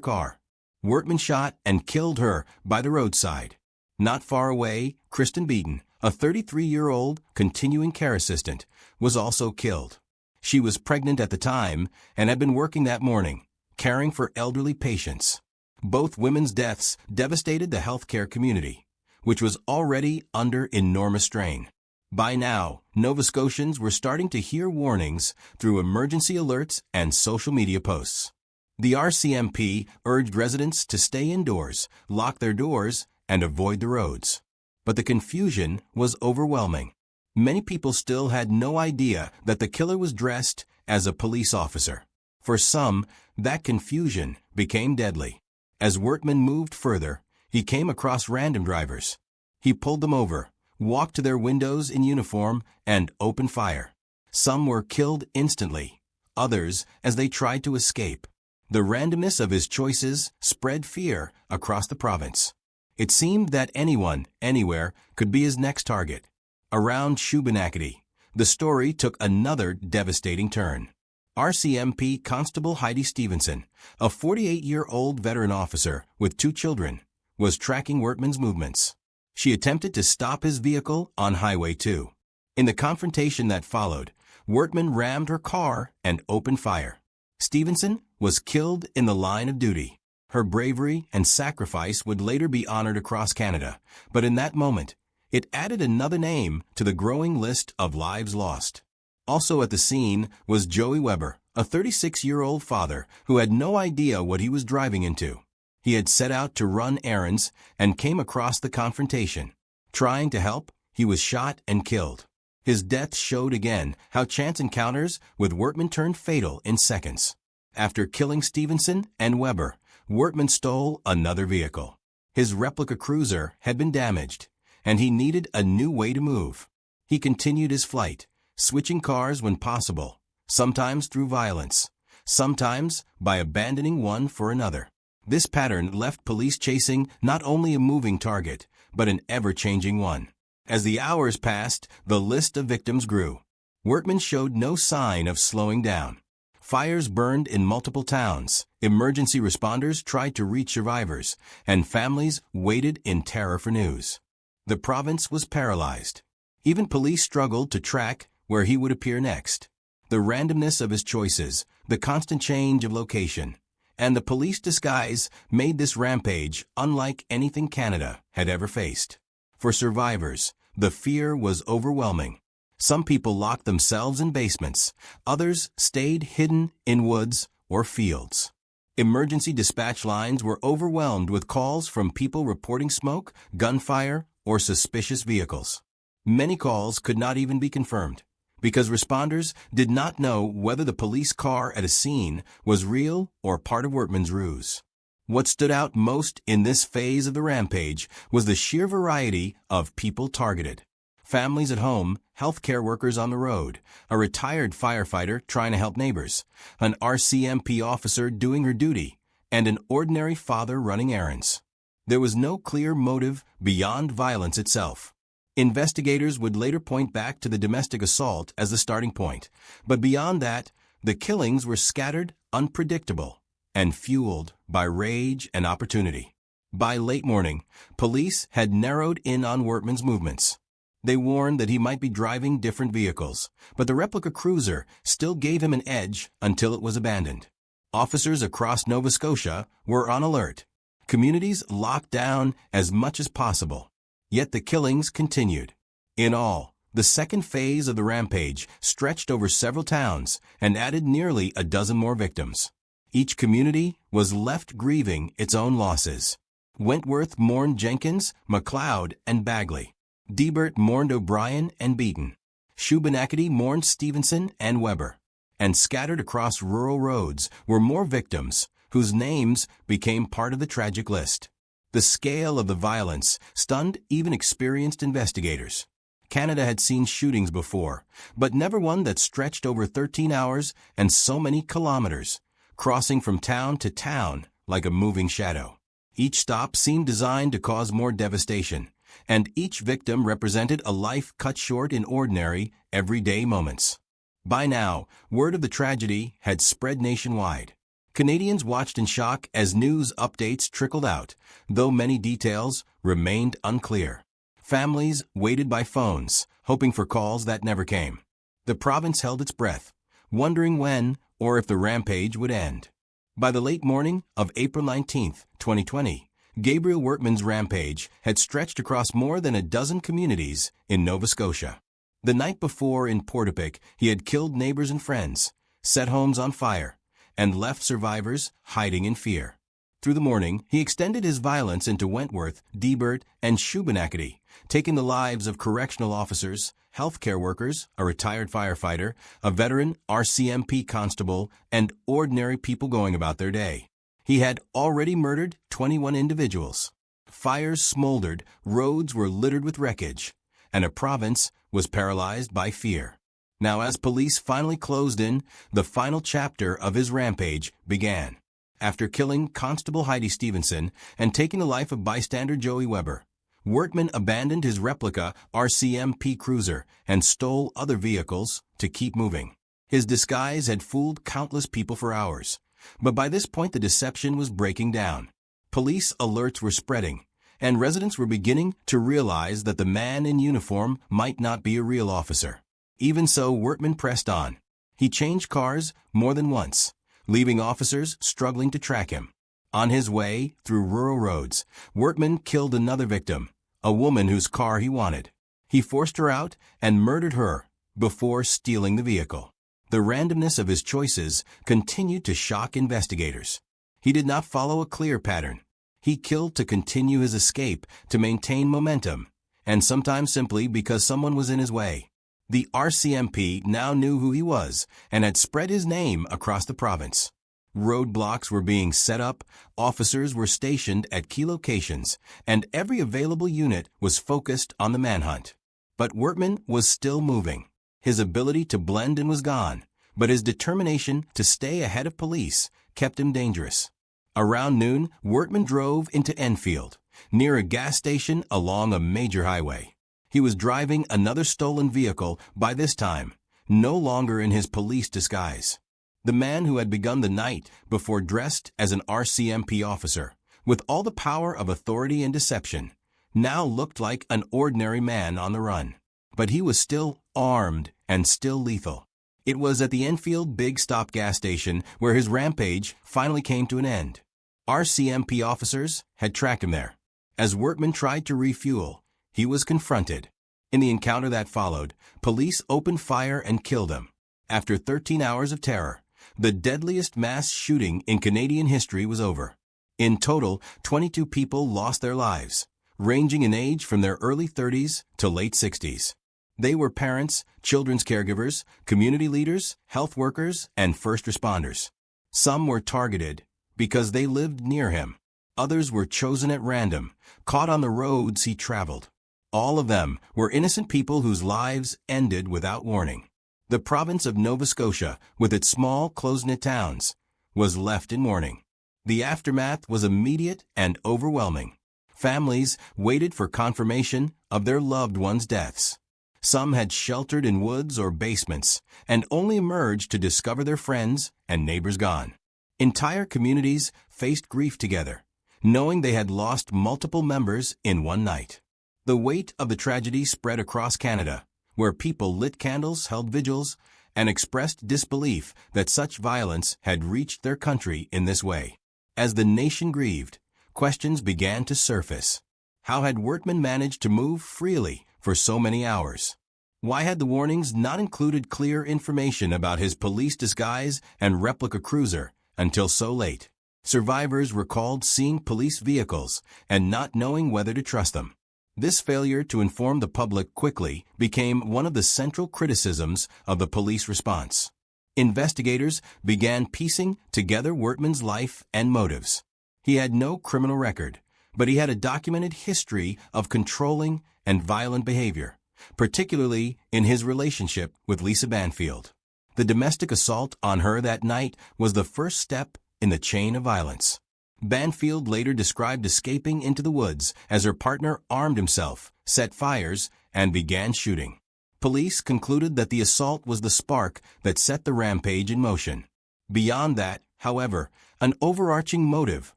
car. Wortman shot and killed her by the roadside. Not far away, Kristen Beaton, a 33-year-old continuing care assistant, was also killed. She was pregnant at the time and had been working that morning, caring for elderly patients. Both women's deaths devastated the healthcare community, which was already under enormous strain. By now, Nova Scotians were starting to hear warnings through emergency alerts and social media posts. The RCMP urged residents to stay indoors, lock their doors, and avoid the roads. But the confusion was overwhelming. Many people still had no idea that the killer was dressed as a police officer. For some, that confusion became deadly. As Wortman moved further, he came across random drivers. He pulled them over, walked to their windows in uniform, and opened fire. Some were killed instantly, others as they tried to escape. The randomness of his choices spread fear across the province. It seemed that anyone, anywhere, could be his next target. Around Shubenacadie, the story took another devastating turn. RCMP Constable Heidi Stevenson, a 48-year-old veteran officer with 2 children, was tracking Wortman's movements. She attempted to stop his vehicle on Highway 2. In the confrontation that followed, Wortman rammed her car and opened fire. Stevenson was killed in the line of duty. Her bravery and sacrifice would later be honored across Canada, but in that moment, it added another name to the growing list of lives lost. Also at the scene was Joey Weber, a 36-year-old father who had no idea what he was driving into. He had set out to run errands and came across the confrontation. Trying to help, he was shot and killed. His death showed again how chance encounters with Wortman turned fatal in seconds. After killing Stevenson and Weber, Wortman stole another vehicle. His replica cruiser had been damaged, and he needed a new way to move. He continued his flight, switching cars when possible, sometimes through violence, sometimes by abandoning one for another. This pattern left police chasing not only a moving target, but an ever-changing one. As the hours passed, the list of victims grew. Wortman showed no sign of slowing down. Fires burned in multiple towns, emergency responders tried to reach survivors, and families waited in terror for news. The province was paralyzed. Even police struggled to track where he would appear next. The randomness of his choices, the constant change of location, and the police disguise made this rampage unlike anything Canada had ever faced. For survivors, the fear was overwhelming. Some people locked themselves in basements, others stayed hidden in woods or fields. Emergency dispatch lines were overwhelmed with calls from people reporting smoke, gunfire, or suspicious vehicles. Many calls could not even be confirmed, because responders did not know whether the police car at a scene was real or part of Wortman's ruse. What stood out most in this phase of the rampage was the sheer variety of people targeted. Families at home, healthcare workers on the road, a retired firefighter trying to help neighbors, an RCMP officer doing her duty, and an ordinary father running errands. There was no clear motive beyond violence itself. Investigators would later point back to the domestic assault as the starting point, but beyond that, the killings were scattered, unpredictable, and fueled by rage and opportunity. By late morning, police had narrowed in on Wortman's movements. They warned that he might be driving different vehicles, but the replica cruiser still gave him an edge until it was abandoned. Officers across Nova Scotia were on alert. Communities locked down as much as possible. Yet the killings continued. In all, the second phase of the rampage stretched over several towns and added nearly a dozen more victims. Each community was left grieving its own losses. Wentworth mourned Jenkins, McLeod, and Bagley. Debert mourned O'Brien and Beaton. Shubenacadie mourned Stevenson and Weber. And scattered across rural roads were more victims, whose names became part of the tragic list. The scale of the violence stunned even experienced investigators. Canada had seen shootings before, but never one that stretched over 13 hours and so many kilometers, crossing from town to town like a moving shadow. Each stop seemed designed to cause more devastation, and each victim represented a life cut short in ordinary, everyday moments. By now, word of the tragedy had spread nationwide. Canadians watched in shock as news updates trickled out, though many details remained unclear. Families waited by phones, hoping for calls that never came. The province held its breath, wondering when or if the rampage would end. By the late morning of April 19, 2020, Gabriel Wortman's rampage had stretched across more than a dozen communities in Nova Scotia. The night before in Portapique, he had killed neighbors and friends, set homes on fire, and left survivors hiding in fear. Through the morning, he extended his violence into Wentworth, Debert, and Shubenacadie, taking the lives of correctional officers, healthcare workers, a retired firefighter, a veteran RCMP constable, and ordinary people going about their day. He had already murdered 21 individuals. Fires smoldered, roads were littered with wreckage, and a province was paralyzed by fear. Now, as police finally closed in, the final chapter of his rampage began. After killing Constable Heidi Stevenson and taking the life of bystander Joey Weber, Wortman abandoned his replica RCMP cruiser and stole other vehicles to keep moving. His disguise had fooled countless people for hours, but by this point the deception was breaking down. Police alerts were spreading, and residents were beginning to realize that the man in uniform might not be a real officer. Even so, Wortman pressed on. He changed cars more than once, leaving officers struggling to track him. On his way through rural roads, Wortman killed another victim, a woman whose car he wanted. He forced her out and murdered her before stealing the vehicle. The randomness of his choices continued to shock investigators. He did not follow a clear pattern. He killed to continue his escape, to maintain momentum, and sometimes simply because someone was in his way. The RCMP now knew who he was and had spread his name across the province. Roadblocks were being set up, officers were stationed at key locations, and every available unit was focused on the manhunt. But Wortman was still moving. His ability to blend in was gone, but his determination to stay ahead of police kept him dangerous. Around noon, Wortman drove into Enfield, near a gas station along a major highway. He was driving another stolen vehicle by this time, no longer in his police disguise. The man who had begun the night before dressed as an RCMP officer, with all the power of authority and deception, now looked like an ordinary man on the run. But he was still armed and still lethal. It was at the Enfield Big Stop gas station where his rampage finally came to an end. RCMP officers had tracked him there. As Wortman tried to refuel, he was confronted. In the encounter that followed, police opened fire and killed him. After 13 hours of terror, the deadliest mass shooting in Canadian history was over. In total, 22 people lost their lives, ranging in age from their early 30s to late 60s. They were parents, children's caregivers, community leaders, health workers, and first responders. Some were targeted because they lived near him. Others were chosen at random, caught on the roads he traveled. All of them were innocent people whose lives ended without warning. The province of Nova Scotia, with its small, close-knit towns, was left in mourning. The aftermath was immediate and overwhelming. Families waited for confirmation of their loved ones' deaths. Some had sheltered in woods or basements and only emerged to discover their friends and neighbors gone. Entire communities faced grief together, knowing they had lost multiple members in one night. The weight of the tragedy spread across Canada, where people lit candles, held vigils, and expressed disbelief that such violence had reached their country in this way. As the nation grieved, questions began to surface. How had Wortman managed to move freely for so many hours? Why had the warnings not included clear information about his police disguise and replica cruiser until so late? Survivors recalled seeing police vehicles and not knowing whether to trust them. This failure to inform the public quickly became one of the central criticisms of the police response. Investigators began piecing together Wortman's life and motives. He had no criminal record, but he had a documented history of controlling and violent behavior, particularly in his relationship with Lisa Banfield. The domestic assault on her that night was the first step in the chain of violence. Banfield later described escaping into the woods as her partner armed himself, set fires, and began shooting. Police concluded that the assault was the spark that set the rampage in motion. Beyond that, however, an overarching motive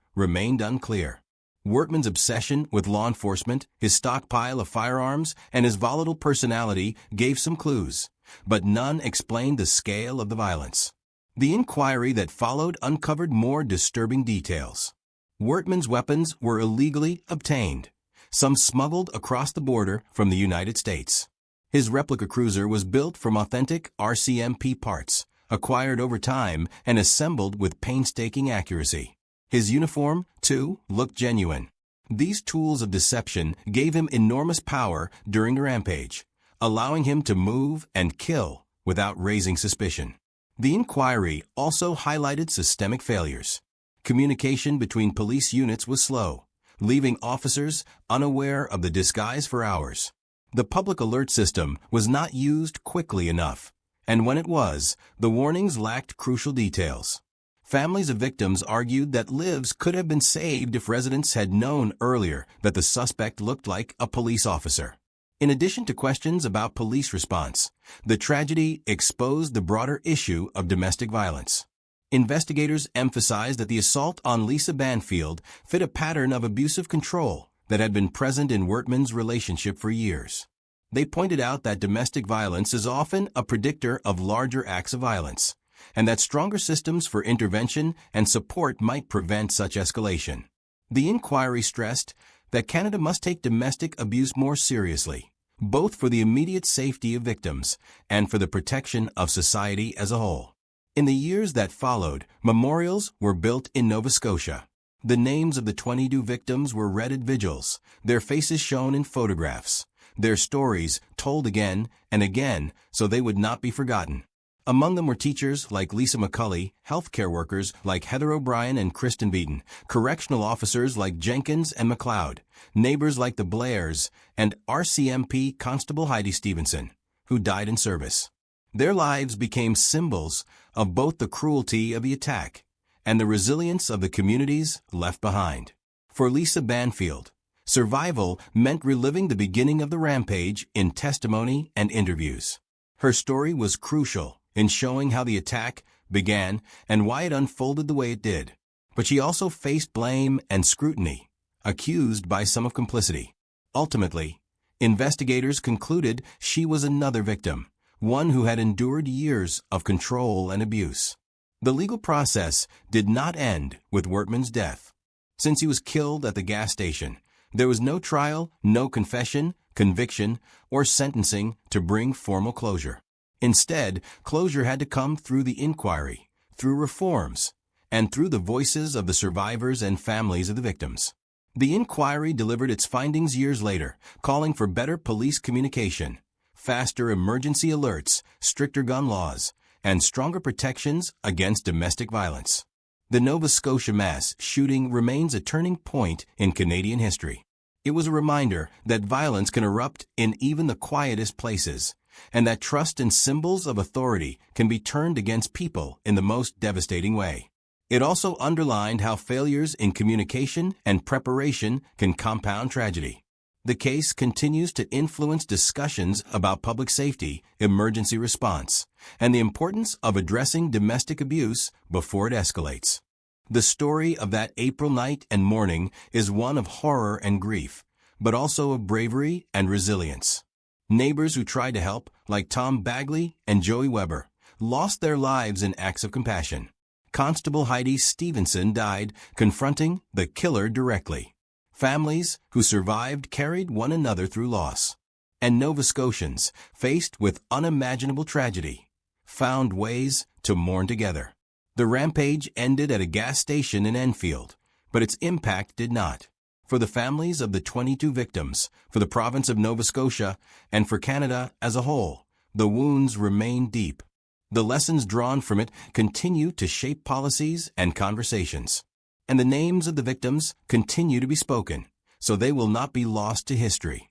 remained unclear. Wortman's obsession with law enforcement, his stockpile of firearms, and his volatile personality gave some clues, but none explained the scale of the violence. The inquiry that followed uncovered more disturbing details. Wortman's weapons were illegally obtained, some smuggled across the border from the United States. His replica cruiser was built from authentic RCMP parts, acquired over time and assembled with painstaking accuracy. His uniform, too, looked genuine. These tools of deception gave him enormous power during the rampage, allowing him to move and kill without raising suspicion. The inquiry also highlighted systemic failures. Communication between police units was slow, leaving officers unaware of the disguise for hours. The public alert system was not used quickly enough, And when it was, the warnings lacked crucial details. Families of victims argued that lives could have been saved if residents had known earlier that the suspect looked like a police officer. In addition to questions about police response, the tragedy exposed the broader issue of domestic violence. Investigators emphasized that the assault on Lisa Banfield fit a pattern of abusive control that had been present in Wertman's relationship for years. They pointed out that domestic violence is often a predictor of larger acts of violence, and that stronger systems for intervention and support might prevent such escalation. The inquiry stressed that Canada must take domestic abuse more seriously, both for the immediate safety of victims and for the protection of society as a whole. In the years that followed, memorials were built in Nova Scotia. The names of the 22 victims were read at vigils, their faces shown in photographs, their stories told again and again so they would not be forgotten. Among them were teachers like Lisa McCulley, healthcare workers like Heather O'Brien and Kristen Beaton, correctional officers like Jenkins and McLeod, neighbors like the Blairs, and RCMP Constable Heidi Stevenson, who died in service. Their lives became symbols of both the cruelty of the attack and the resilience of the communities left behind. For Lisa Banfield, survival meant reliving the beginning of the rampage in testimony and interviews. Her story was crucial in showing how the attack began and why it unfolded the way it did. But she also faced blame and scrutiny, accused by some of complicity. Ultimately, investigators concluded she was another victim, one who had endured years of control and abuse. The legal process did not end with Wertman's death. Since he was killed at the gas station, there was no trial, no confession, conviction, or sentencing to bring formal closure. Instead, closure had to come through the inquiry, through reforms, and through the voices of the survivors and families of the victims. The inquiry delivered its findings years later, calling for better police communication, faster emergency alerts, stricter gun laws, and stronger protections against domestic violence. The Nova Scotia mass shooting remains a turning point in Canadian history. It was a reminder that violence can erupt in even the quietest places, and that trust in symbols of authority can be turned against people in the most devastating way. It also underlined how failures in communication and preparation can compound tragedy. The case continues to influence discussions about public safety, emergency response, and the importance of addressing domestic abuse before it escalates. The story of that April night and morning is one of horror and grief, but also of bravery and resilience. Neighbors who tried to help, like Tom Bagley and Joey Weber, lost their lives in acts of compassion. Constable Heidi Stevenson died confronting the killer directly. Families who survived carried one another through loss. And Nova Scotians, faced with unimaginable tragedy, found ways to mourn together. The rampage ended at a gas station in Enfield, but its impact did not. For the families of the 22 victims, for the province of Nova Scotia, and for Canada as a whole, the wounds remain deep. The lessons drawn from it continue to shape policies and conversations. And the names of the victims continue to be spoken, so they will not be lost to history.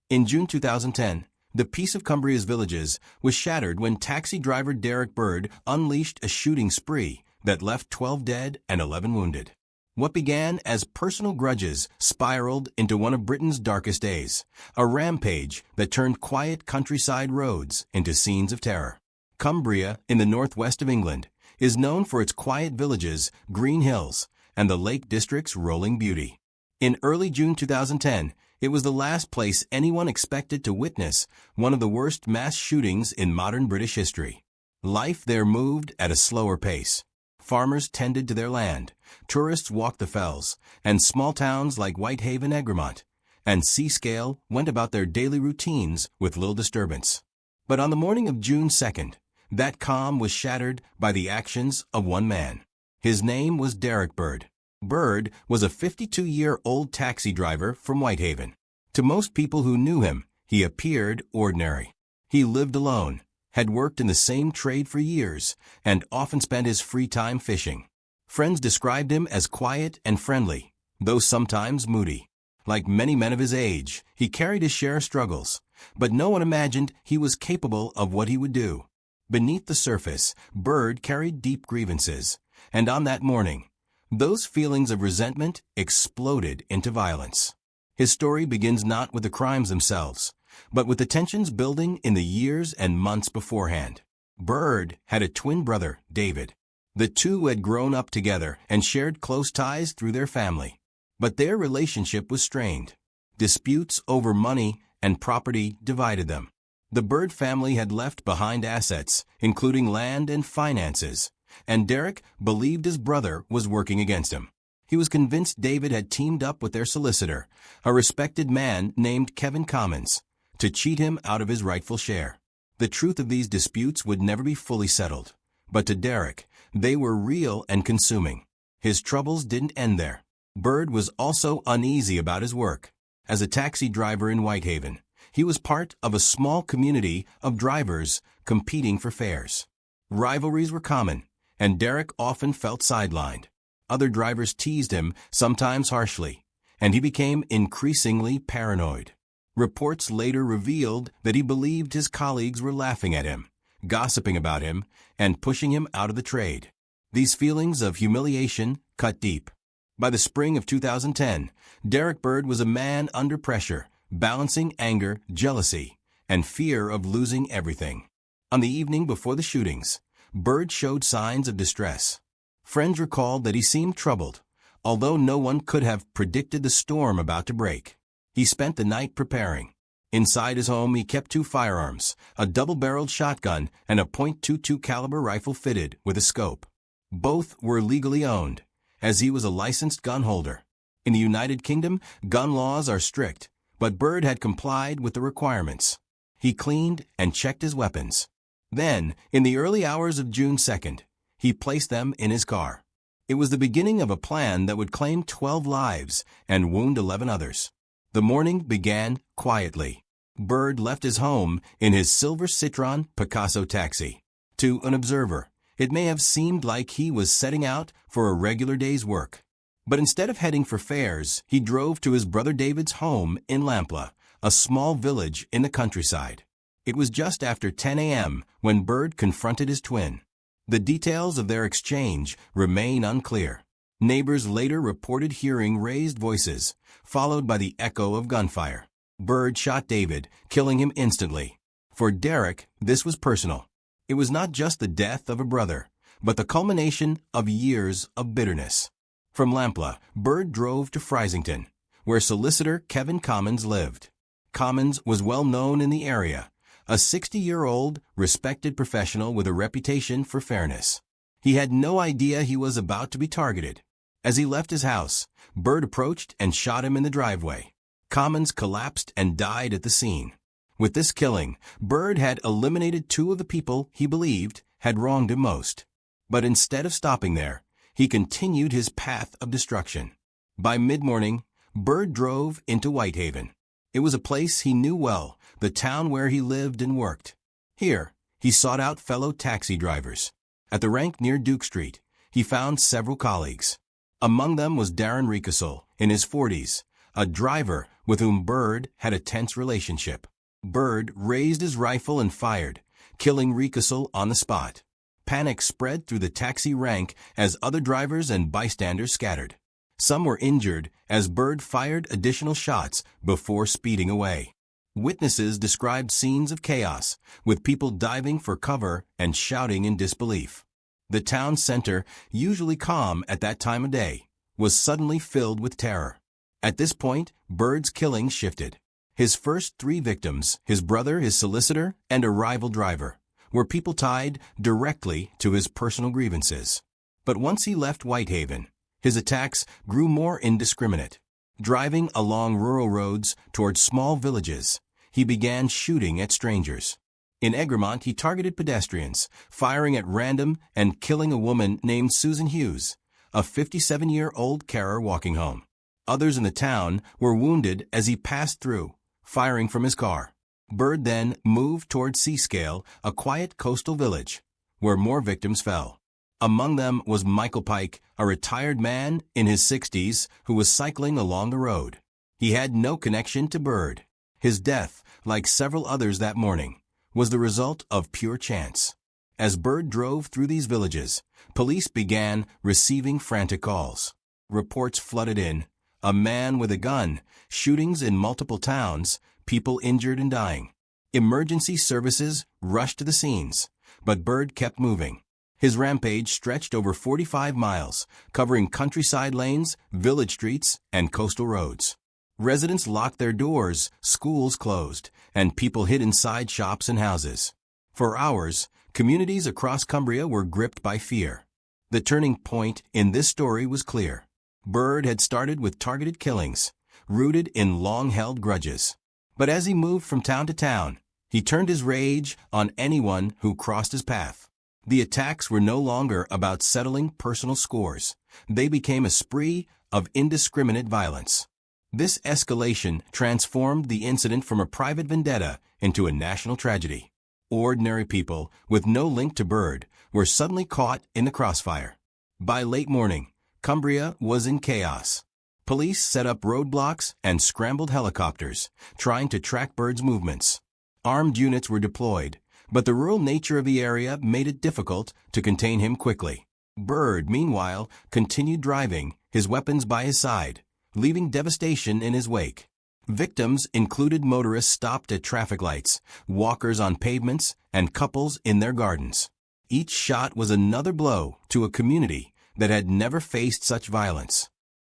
In June 2010, the peace of Cumbria's villages was shattered when taxi driver Derek Bird unleashed a shooting spree that left 12 dead and 11 wounded. What began as personal grudges spiraled into one of Britain's darkest days, a rampage that turned quiet countryside roads into scenes of terror. Cumbria, in the northwest of England, is known for its quiet villages, green hills, and the Lake District's rolling beauty. In early June 2010, it was the last place anyone expected to witness one of the worst mass shootings in modern British history. Life there moved at a slower pace. Farmers tended to their land, tourists walked the fells, and small towns like Whitehaven, Egremont, and Seascale went about their daily routines with little disturbance. But on the morning of June 2nd, that calm was shattered by the actions of one man. His name was Derek Bird. Bird was a 52-year-old taxi driver from Whitehaven. To most people who knew him, he appeared ordinary. He lived alone, had worked in the same trade for years, and often spent his free time fishing. Friends described him as quiet and friendly, though sometimes moody. Like many men of his age, he carried his share of struggles, but no one imagined he was capable of what he would do. Beneath the surface, Bird carried deep grievances, and on that morning, those feelings of resentment exploded into violence. His story begins not with the crimes themselves, but with the tensions building in the years and months beforehand. Bird had a twin brother, David. The two had grown up together and shared close ties through their family. But their relationship was strained. Disputes over money and property divided them. The Bird family had left behind assets, including land and finances, and Derek believed his brother was working against him. He was convinced David had teamed up with their solicitor, a respected man named Kevin Commons, to cheat him out of his rightful share. The truth of these disputes would never be fully settled, but to Derek, they were real and consuming. His troubles didn't end there. Bird was also uneasy about his work. As a taxi driver in Whitehaven, he was part of a small community of drivers competing for fares. Rivalries were common, and Derek often felt sidelined. Other drivers teased him, sometimes harshly, and he became increasingly paranoid. Reports later revealed that he believed his colleagues were laughing at him, gossiping about him, and pushing him out of the trade. These feelings of humiliation cut deep. By the spring of 2010, Derek Bird was a man under pressure, balancing anger, jealousy, and fear of losing everything. On the evening before the shootings, Bird showed signs of distress. Friends recalled that he seemed troubled, although no one could have predicted the storm about to break. He spent the night preparing. Inside his home, he kept 2 firearms, a double-barreled shotgun and a .22 caliber rifle fitted with a scope. Both were legally owned, as he was a licensed gun holder. In the United Kingdom, gun laws are strict, but Bird had complied with the requirements. He cleaned and checked his weapons. Then, in the early hours of June 2nd, he placed them in his car. It was the beginning of a plan that would claim 12 lives and wound 11 others. The morning began quietly. Bird left his home in his silver Citroen Picasso taxi. To an observer, it may have seemed like he was setting out for a regular day's work. But instead of heading for fares, he drove to his brother David's home in Lamplugh, a small village in the countryside. It was just after 10 a.m. when Bird confronted his twin. The details of their exchange remain unclear. Neighbors later reported hearing raised voices, followed by the echo of gunfire. Bird shot David, killing him instantly. For Derek, this was personal. It was not just the death of a brother, but the culmination of years of bitterness. From Lamplugh, Bird drove to Freisington, where solicitor Kevin Commons lived. Commons was well known in the area, a 60-year-old, respected professional with a reputation for fairness. He had no idea he was about to be targeted. As he left his house, Bird approached and shot him in the driveway. Commons collapsed and died at the scene. With this killing, Bird had eliminated 2 of the people he believed had wronged him most. But instead of stopping there, he continued his path of destruction. By mid-morning, Bird drove into Whitehaven. It was a place he knew well, the town where he lived and worked. Here, he sought out fellow taxi drivers. At the rank near Duke Street, he found several colleagues. Among them was Darren Ricasol, in his 40s, a driver with whom Bird had a tense relationship. Bird raised his rifle and fired, killing Ricasol on the spot. Panic spread through the taxi rank as other drivers and bystanders scattered. Some were injured as Bird fired additional shots before speeding away. Witnesses described scenes of chaos, with people diving for cover and shouting in disbelief. The town center, usually calm at that time of day, was suddenly filled with terror. At this point, Bird's killing shifted. His first 3 victims, his brother, his solicitor, and a rival driver, were people tied directly to his personal grievances. But once he left Whitehaven, his attacks grew more indiscriminate. Driving along rural roads towards small villages, he began shooting at strangers. In Egremont, he targeted pedestrians, firing at random and killing a woman named Susan Hughes, a 57-year-old carer walking home. Others in the town were wounded as he passed through, firing from his car. Bird then moved toward Seascale, a quiet coastal village, where more victims fell. Among them was Michael Pike, a retired man in his 60s who was cycling along the road. He had no connection to Bird. His death, like several others that morning, was the result of pure chance. As Bird drove through these villages, police began receiving frantic calls. Reports flooded in: a man with a gun, shootings in multiple towns, people injured and dying. Emergency services rushed to the scenes, but Bird kept moving. His rampage stretched over 45 miles, covering countryside lanes, village streets, and coastal roads. Residents locked their doors, schools closed, and people hid inside shops and houses. For hours, communities across Cumbria were gripped by fear. The turning point in this story was clear. Bird had started with targeted killings, rooted in long-held grudges. But as he moved from town to town, he turned his rage on anyone who crossed his path. The attacks were no longer about settling personal scores. They became a spree of indiscriminate violence. This escalation transformed the incident from a private vendetta into a national tragedy. Ordinary people, with no link to Bird, were suddenly caught in the crossfire. By late morning, Cumbria was in chaos. Police set up roadblocks and scrambled helicopters, trying to track Bird's movements. Armed units were deployed, but the rural nature of the area made it difficult to contain him quickly. Bird, meanwhile, continued driving, his weapons by his side, leaving devastation in his wake. Victims included motorists stopped at traffic lights, walkers on pavements, and couples in their gardens. Each shot was another blow to a community that had never faced such violence.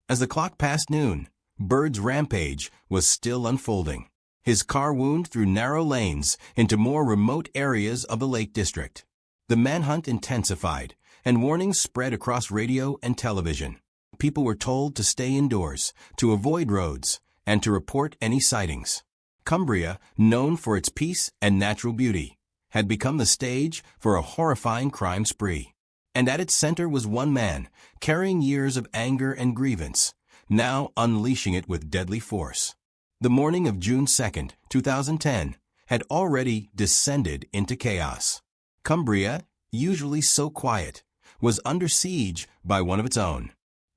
As the clock passed noon, Bird's rampage was still unfolding. His car wound through narrow lanes into more remote areas of the Lake District. The manhunt intensified, and warnings spread across radio and television. People were told to stay indoors, to avoid roads, and to report any sightings. Cumbria, known for its peace and natural beauty, had become the stage for a horrifying crime spree. And at its center was one man, carrying years of anger and grievance, now unleashing it with deadly force. The morning of June 2, 2010, had already descended into chaos. Cumbria, usually so quiet, was under siege by one of its own.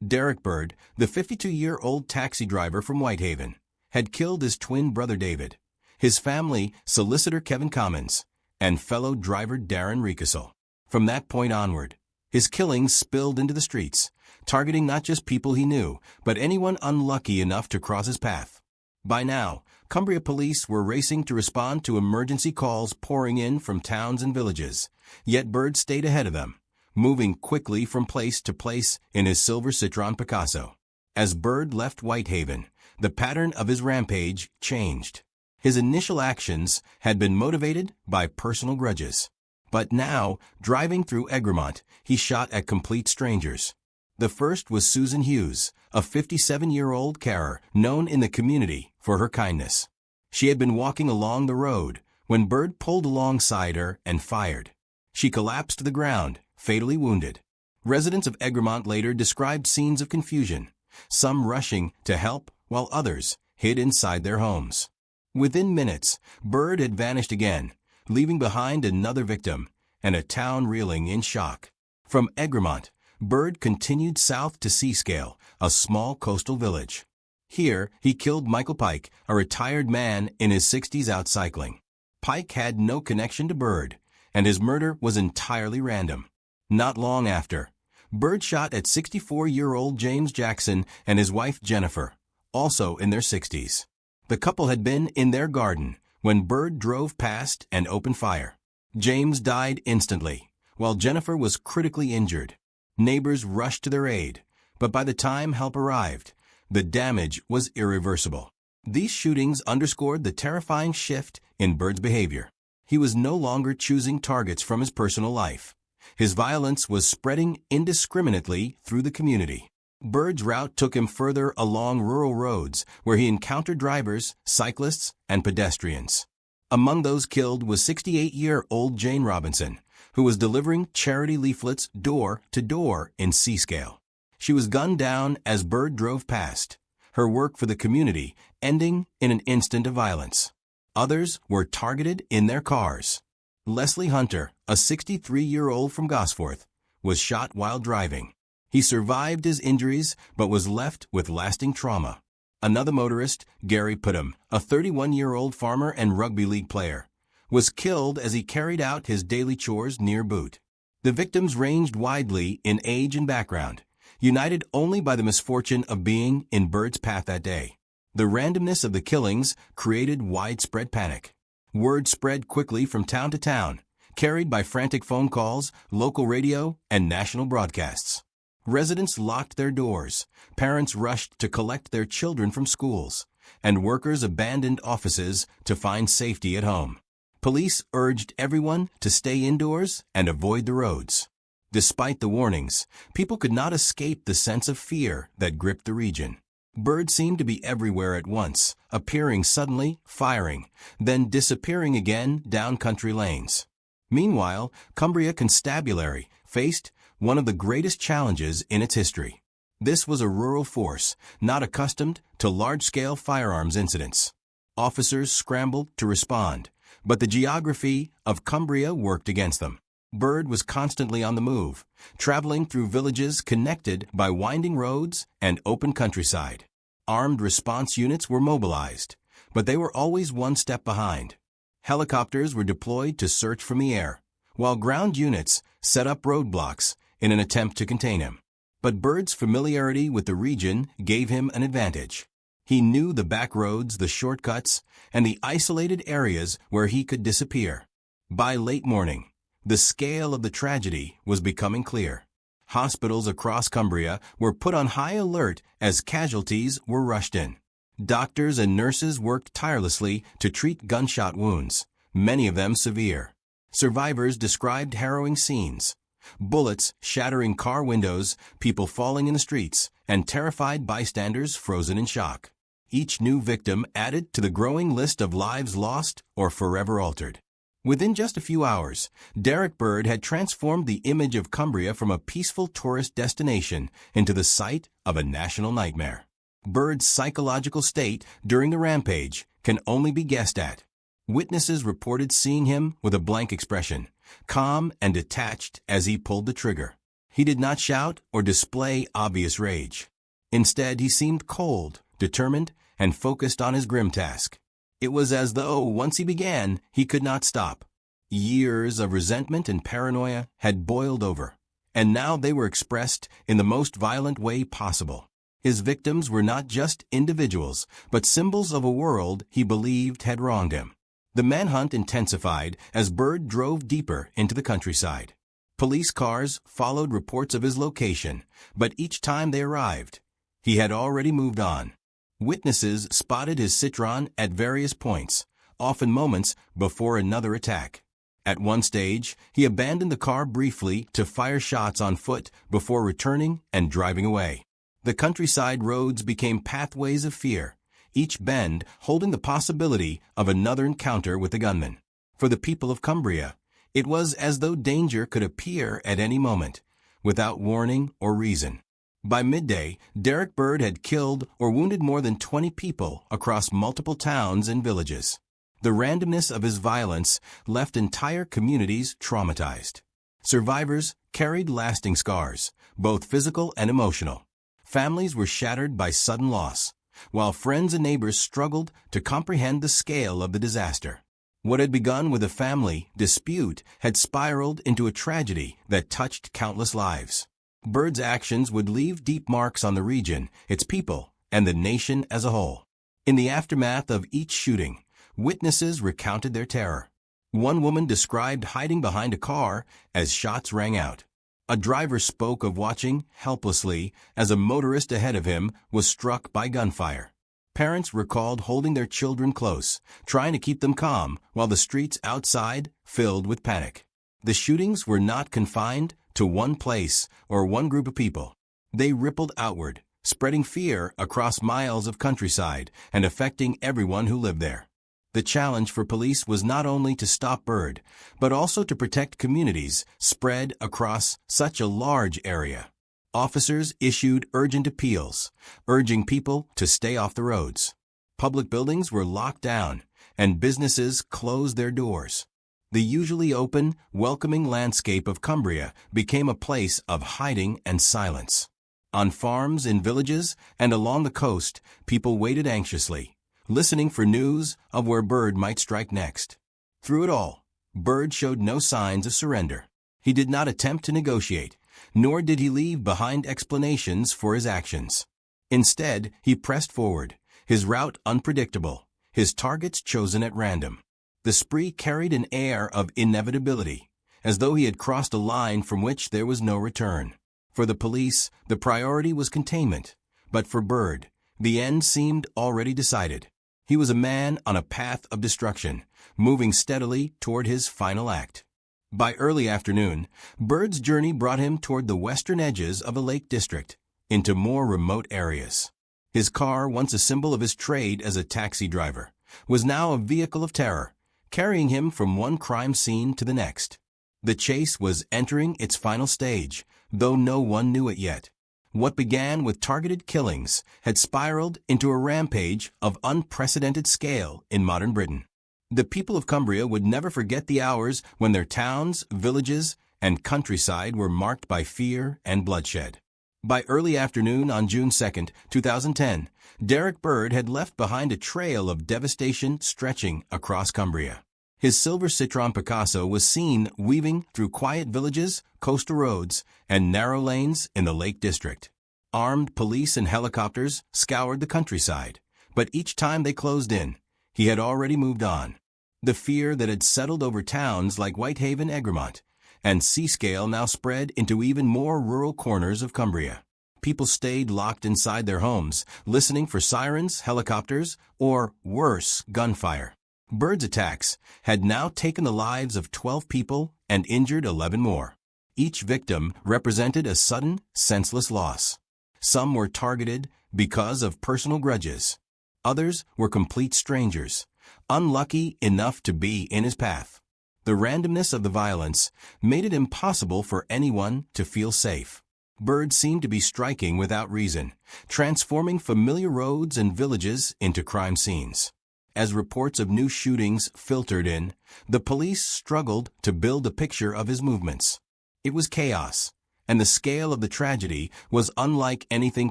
Derek Bird, the 52-year-old taxi driver from Whitehaven, had killed his twin brother David, his family solicitor Kevin Commons, and fellow driver Darren Recastle. From that point onward, his killings spilled into the streets, targeting not just people he knew, but anyone unlucky enough to cross his path. By now, Cumbria police were racing to respond to emergency calls pouring in from towns and villages, yet Bird stayed ahead of them, moving quickly from place to place in his silver Citroen Picasso. As Bird left Whitehaven, the pattern of his rampage changed. His initial actions had been motivated by personal grudges. But now, driving through Egremont, he shot at complete strangers. The first was Susan Hughes, a 57-year-old carer known in the community for her kindness. She had been walking along the road when Bird pulled alongside her and fired. She collapsed to the ground, fatally wounded. Residents of Egremont later described scenes of confusion, some rushing to help while others hid inside their homes. Within minutes, Bird had vanished again, leaving behind another victim and a town reeling in shock. From Egremont, Bird continued south to Seascale, a small coastal village. Here, he killed Michael Pike, a retired man in his 60s out cycling. Pike had no connection to Bird, and his murder was entirely random. Not long after, Bird shot at 64-year-old James Jackson and his wife Jennifer, also in their 60s. The couple had been in their garden when Bird drove past and opened fire. James died instantly, while Jennifer was critically injured. Neighbors rushed to their aid, but by the time help arrived, the damage was irreversible. These shootings underscored the terrifying shift in Bird's behavior. He was no longer choosing targets from his personal life. His violence was spreading indiscriminately through the community. Bird's route took him further along rural roads where he encountered drivers, cyclists, and pedestrians. Among those killed was 68-year-old Jane Robinson, who was delivering charity leaflets door to door in Seascale. She was gunned down as Bird drove past, her work for the community ending in an instant of violence. Others were targeted in their cars. Leslie Hunter, a 63-year-old from Gosforth, was shot while driving. He survived his injuries but was left with lasting trauma. Another motorist, Gary Putnam, a 31-year-old farmer and rugby league player, was killed as he carried out his daily chores near Boot. The victims ranged widely in age and background, united only by the misfortune of being in Bird's path that day. The randomness of the killings created widespread panic. Word spread quickly from town to town, carried by frantic phone calls, local radio, and national broadcasts. Residents locked their doors, parents rushed to collect their children from schools, and workers abandoned offices to find safety at home. Police urged everyone to stay indoors and avoid the roads. Despite the warnings, people could not escape the sense of fear that gripped the region. Bird seemed to be everywhere at once, appearing suddenly, firing, then disappearing again down country lanes. Meanwhile, Cumbria Constabulary faced one of the greatest challenges in its history. This was a rural force, not accustomed to large-scale firearms incidents. Officers scrambled to respond, but the geography of Cumbria worked against them. Bird was constantly on the move, traveling through villages connected by winding roads and open countryside. Armed response units were mobilized, but they were always one step behind. Helicopters were deployed to search from the air, while ground units set up roadblocks in an attempt to contain him. But Bird's familiarity with the region gave him an advantage. He knew the back roads, the shortcuts, and the isolated areas where he could disappear. By late morning, the scale of the tragedy was becoming clear. Hospitals across Cumbria were put on high alert as casualties were rushed in. Doctors and nurses worked tirelessly to treat gunshot wounds, many of them severe. Survivors described harrowing scenes: bullets shattering car windows, people falling in the streets, and terrified bystanders frozen in shock. Each new victim added to the growing list of lives lost or forever altered. Within just a few hours, Derek Bird had transformed the image of Cumbria from a peaceful tourist destination into the site of a national nightmare. Bird's psychological state during the rampage can only be guessed at. Witnesses reported seeing him with a blank expression, calm and detached as he pulled the trigger. He did not shout or display obvious rage. Instead, he seemed cold, determined, and focused on his grim task. It was as though, once he began, he could not stop. Years of resentment and paranoia had boiled over, and now they were expressed in the most violent way possible. His victims were not just individuals, but symbols of a world he believed had wronged him. The manhunt intensified as Bird drove deeper into the countryside. Police cars followed reports of his location, but each time they arrived, he had already moved on. Witnesses spotted his Citroën at various points, often moments before another attack. At one stage, he abandoned the car briefly to fire shots on foot before returning and driving away. The countryside roads became pathways of fear, each bend holding the possibility of another encounter with the gunman. For the people of Cumbria, it was as though danger could appear at any moment, without warning or reason. By midday, Derek Bird had killed or wounded more than 20 people across multiple towns and villages. The randomness of his violence left entire communities traumatized. Survivors carried lasting scars, both physical and emotional. Families were shattered by sudden loss, while friends and neighbors struggled to comprehend the scale of the disaster. What had begun with a family dispute had spiraled into a tragedy that touched countless lives. Bird's actions would leave deep marks on the region, its people, and the nation as a whole. In the aftermath of each shooting, witnesses recounted their terror. One woman described hiding behind a car as shots rang out. A driver spoke of watching helplessly as a motorist ahead of him was struck by gunfire. Parents recalled holding their children close, trying to keep them calm while the streets outside filled with panic. The shootings were not confined to one place or one group of people. They rippled outward, spreading fear across miles of countryside and affecting everyone who lived there. The challenge for police was not only to stop Bird, but also to protect communities spread across such a large area. Officers issued urgent appeals, urging people to stay off the roads. Public buildings were locked down, and businesses closed their doors. The usually open, welcoming landscape of Cumbria became a place of hiding and silence. On farms, in villages, and along the coast, people waited anxiously, listening for news of where Byrd might strike next. Through it all, Byrd showed no signs of surrender. He did not attempt to negotiate, nor did he leave behind explanations for his actions. Instead, he pressed forward, his route unpredictable, his targets chosen at random. The spree carried an air of inevitability, as though he had crossed a line from which there was no return. For the police, the priority was containment, but for Byrd, the end seemed already decided. He was a man on a path of destruction, moving steadily toward his final act. By early afternoon, Byrd's journey brought him toward the western edges of a lake district, into more remote areas. His car, once a symbol of his trade as a taxi driver, was now a vehicle of terror, carrying him from one crime scene to the next. The chase was entering its final stage, though no one knew it yet. What began with targeted killings had spiraled into a rampage of unprecedented scale in modern Britain. The people of Cumbria would never forget the hours when their towns, villages, and countryside were marked by fear and bloodshed. By early afternoon on June 2, 2010, Derek Byrd had left behind a trail of devastation stretching across Cumbria. His silver Citroën Picasso was seen weaving through quiet villages, coastal roads, and narrow lanes in the Lake District. Armed police and helicopters scoured the countryside, but each time they closed in, he had already moved on. The fear that had settled over towns like Whitehaven, Egremont, and Seascale now spread into even more rural corners of Cumbria. People stayed locked inside their homes, listening for sirens, helicopters, or, worse, gunfire. Byrd's attacks had now taken the lives of 12 people and injured 11 more. Each victim represented a sudden, senseless loss. Some were targeted because of personal grudges. Others were complete strangers, unlucky enough to be in his path. The randomness of the violence made it impossible for anyone to feel safe. Byrd seemed to be striking without reason, transforming familiar roads and villages into crime scenes. As reports of new shootings filtered in, the police struggled to build a picture of his movements. It was chaos, and the scale of the tragedy was unlike anything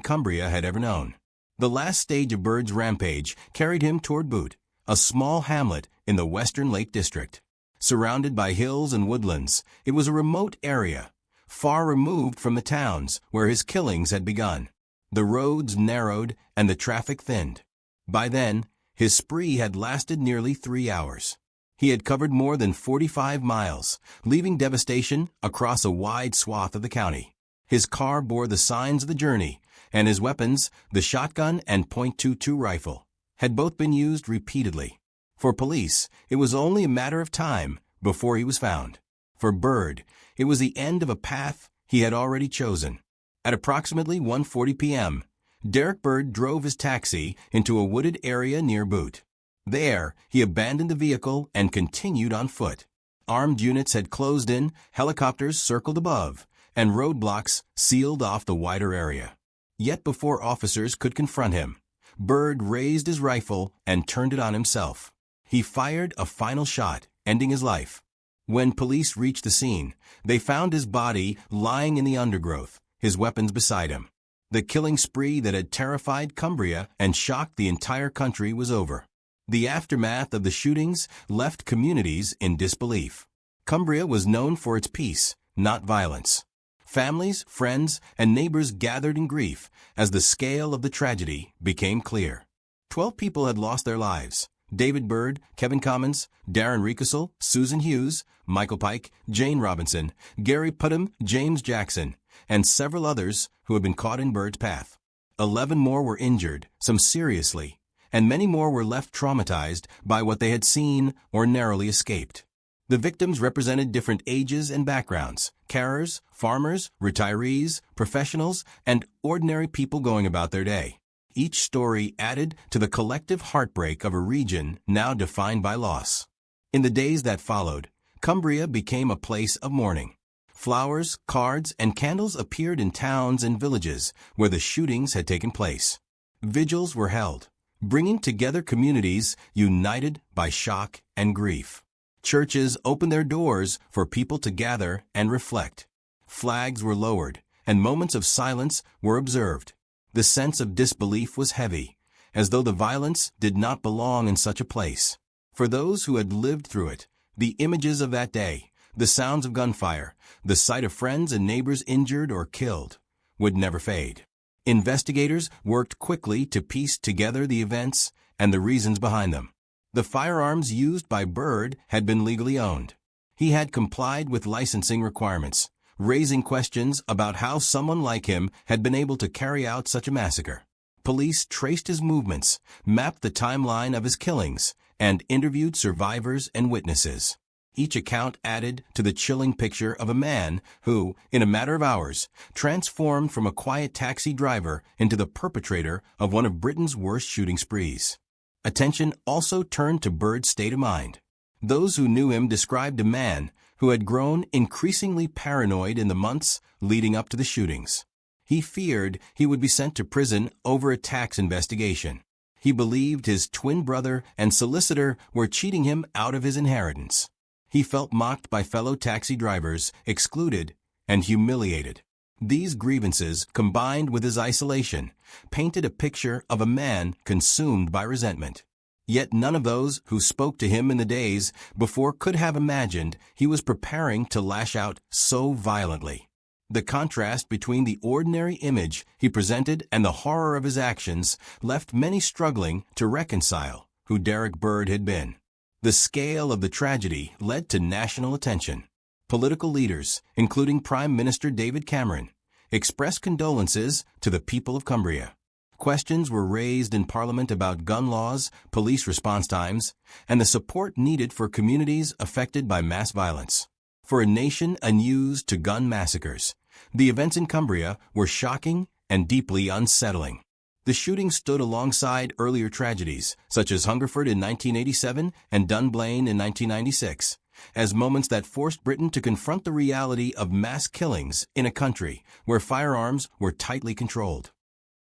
Cumbria had ever known. The last stage of Byrd's rampage carried him toward Boot, a small hamlet in the western Lake District. Surrounded by hills and woodlands, it was a remote area, far removed from the towns where his killings had begun. The roads narrowed and the traffic thinned. By then, his spree had lasted nearly 3 hours. He had covered more than 45 miles, leaving devastation across a wide swath of the county. His car bore the signs of the journey, and his weapons, the shotgun and .22 rifle, had both been used repeatedly. For police, it was only a matter of time before he was found. For Byrd, it was the end of a path he had already chosen. At approximately 1:40 p.m., Derek Byrd drove his taxi into a wooded area near Boot. There, he abandoned the vehicle and continued on foot. Armed units had closed in, helicopters circled above, and roadblocks sealed off the wider area. Yet before officers could confront him, Byrd raised his rifle and turned it on himself. He fired a final shot, ending his life. When police reached the scene, they found his body lying in the undergrowth, his weapons beside him. The killing spree that had terrified Cumbria and shocked the entire country was over. The aftermath of the shootings left communities in disbelief. Cumbria was known for its peace, not violence. Families, friends, and neighbors gathered in grief as the scale of the tragedy became clear. 12 people had lost their lives. David Byrd, Kevin Commons, Darren Recastle, Susan Hughes, Michael Pike, Jane Robinson, Gary Putnam, James Jackson, and several others who had been caught in Byrd's path. 11 more were injured, some seriously, and many more were left traumatized by what they had seen or narrowly escaped. The victims represented different ages and backgrounds: carers, farmers, retirees, professionals, and ordinary people going about their day. Each story added to the collective heartbreak of a region now defined by loss. In the days that followed, Cumbria became a place of mourning. Flowers, cards, and candles appeared in towns and villages where the shootings had taken place. Vigils were held, bringing together communities united by shock and grief. Churches opened their doors for people to gather and reflect. Flags were lowered, and moments of silence were observed. The sense of disbelief was heavy, as though the violence did not belong in such a place. For those who had lived through it, the images of that day, the sounds of gunfire, the sight of friends and neighbors injured or killed, would never fade. Investigators worked quickly to piece together the events and the reasons behind them. The firearms used by Byrd had been legally owned. He had complied with licensing requirements, raising questions about how someone like him had been able to carry out such a massacre. Police traced his movements, mapped the timeline of his killings, and interviewed survivors and witnesses. Each account added to the chilling picture of a man who, in a matter of hours, transformed from a quiet taxi driver into the perpetrator of one of Britain's worst shooting sprees. Attention also turned to Byrd's state of mind. Those who knew him described a man who had grown increasingly paranoid in the months leading up to the shootings. He feared he would be sent to prison over a tax investigation. He believed his twin brother and solicitor were cheating him out of his inheritance. He felt mocked by fellow taxi drivers, excluded, and humiliated. These grievances, combined with his isolation, painted a picture of a man consumed by resentment. Yet none of those who spoke to him in the days before could have imagined he was preparing to lash out so violently. The contrast between the ordinary image he presented and the horror of his actions left many struggling to reconcile who Derek Byrd had been. The scale of the tragedy led to national attention. Political leaders, including Prime Minister David Cameron, expressed condolences to the people of Cumbria. Questions were raised in Parliament about gun laws, police response times, and the support needed for communities affected by mass violence. For a nation unused to gun massacres, the events in Cumbria were shocking and deeply unsettling. The shooting stood alongside earlier tragedies, such as Hungerford in 1987 and Dunblane in 1996, as moments that forced Britain to confront the reality of mass killings in a country where firearms were tightly controlled.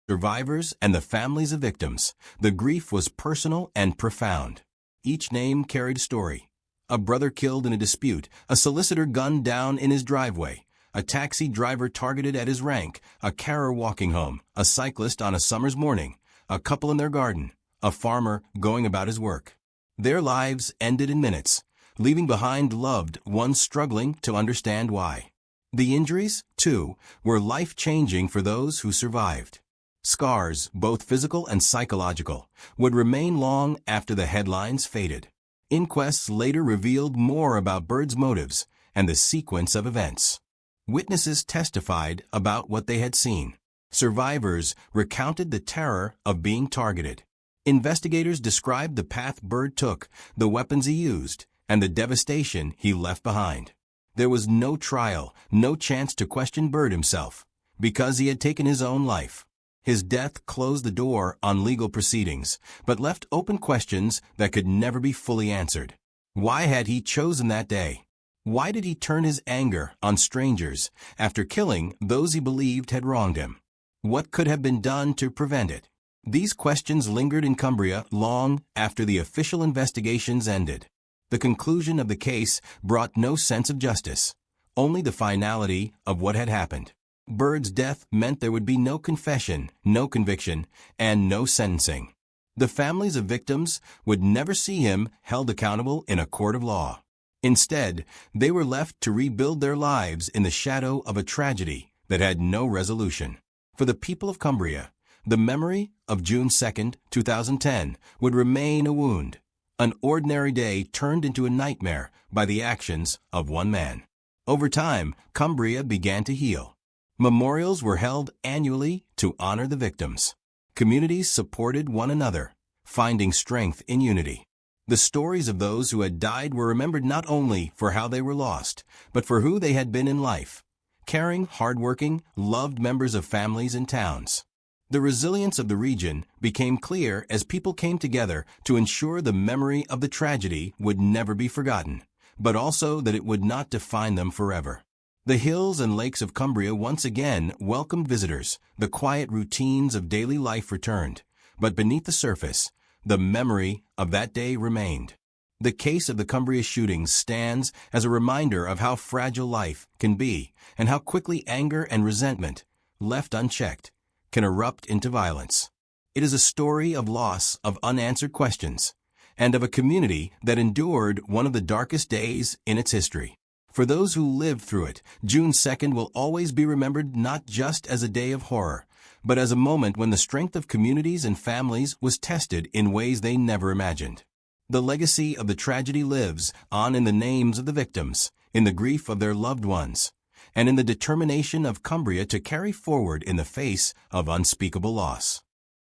Survivors and the families of victims, the grief was personal and profound. Each name carried a story. A brother killed in a dispute, a solicitor gunned down in his driveway, a taxi driver targeted at his rank, a carer walking home, a cyclist on a summer's morning, a couple in their garden, a farmer going about his work. Their lives ended in minutes, leaving behind loved ones struggling to understand why. The injuries, too, were life-changing for those who survived. Scars, both physical and psychological, would remain long after the headlines faded. Inquests later revealed more about Byrd's motives and the sequence of events. Witnesses testified about what they had seen. Survivors recounted the terror of being targeted. Investigators described the path Byrd took, the weapons he used, and the devastation he left behind. There was no trial, no chance to question Byrd himself, because he had taken his own life. His death closed the door on legal proceedings, but left open questions that could never be fully answered. Why had he chosen that day? Why did he turn his anger on strangers after killing those he believed had wronged him? What could have been done to prevent it? These questions lingered in Cumbria long after the official investigations ended. The conclusion of the case brought no sense of justice, only the finality of what had happened. Byrd's death meant there would be no confession, no conviction, and no sentencing. The families of victims would never see him held accountable in a court of law. Instead, they were left to rebuild their lives in the shadow of a tragedy that had no resolution. For the people of Cumbria, the memory of June 2, 2010 would remain a wound. An ordinary day turned into a nightmare by the actions of one man. Over time, Cumbria began to heal. Memorials were held annually to honor the victims. Communities supported one another, finding strength in unity. The stories of those who had died were remembered not only for how they were lost, but for who they had been in life. Caring, hardworking, loved members of families and towns. The resilience of the region became clear as people came together to ensure the memory of the tragedy would never be forgotten, but also that it would not define them forever. The hills and lakes of Cumbria once again welcomed visitors. The quiet routines of daily life returned, but beneath the surface, the memory of that day remained. The case of the Cumbria shootings stands as a reminder of how fragile life can be and how quickly anger and resentment, left unchecked, can erupt into violence. It is a story of loss, of unanswered questions, and of a community that endured one of the darkest days in its history. For those who lived through it, June 2nd will always be remembered not just as a day of horror, but as a moment when the strength of communities and families was tested in ways they never imagined. The legacy of the tragedy lives on in the names of the victims, in the grief of their loved ones, and in the determination of Cumbria to carry forward in the face of unspeakable loss.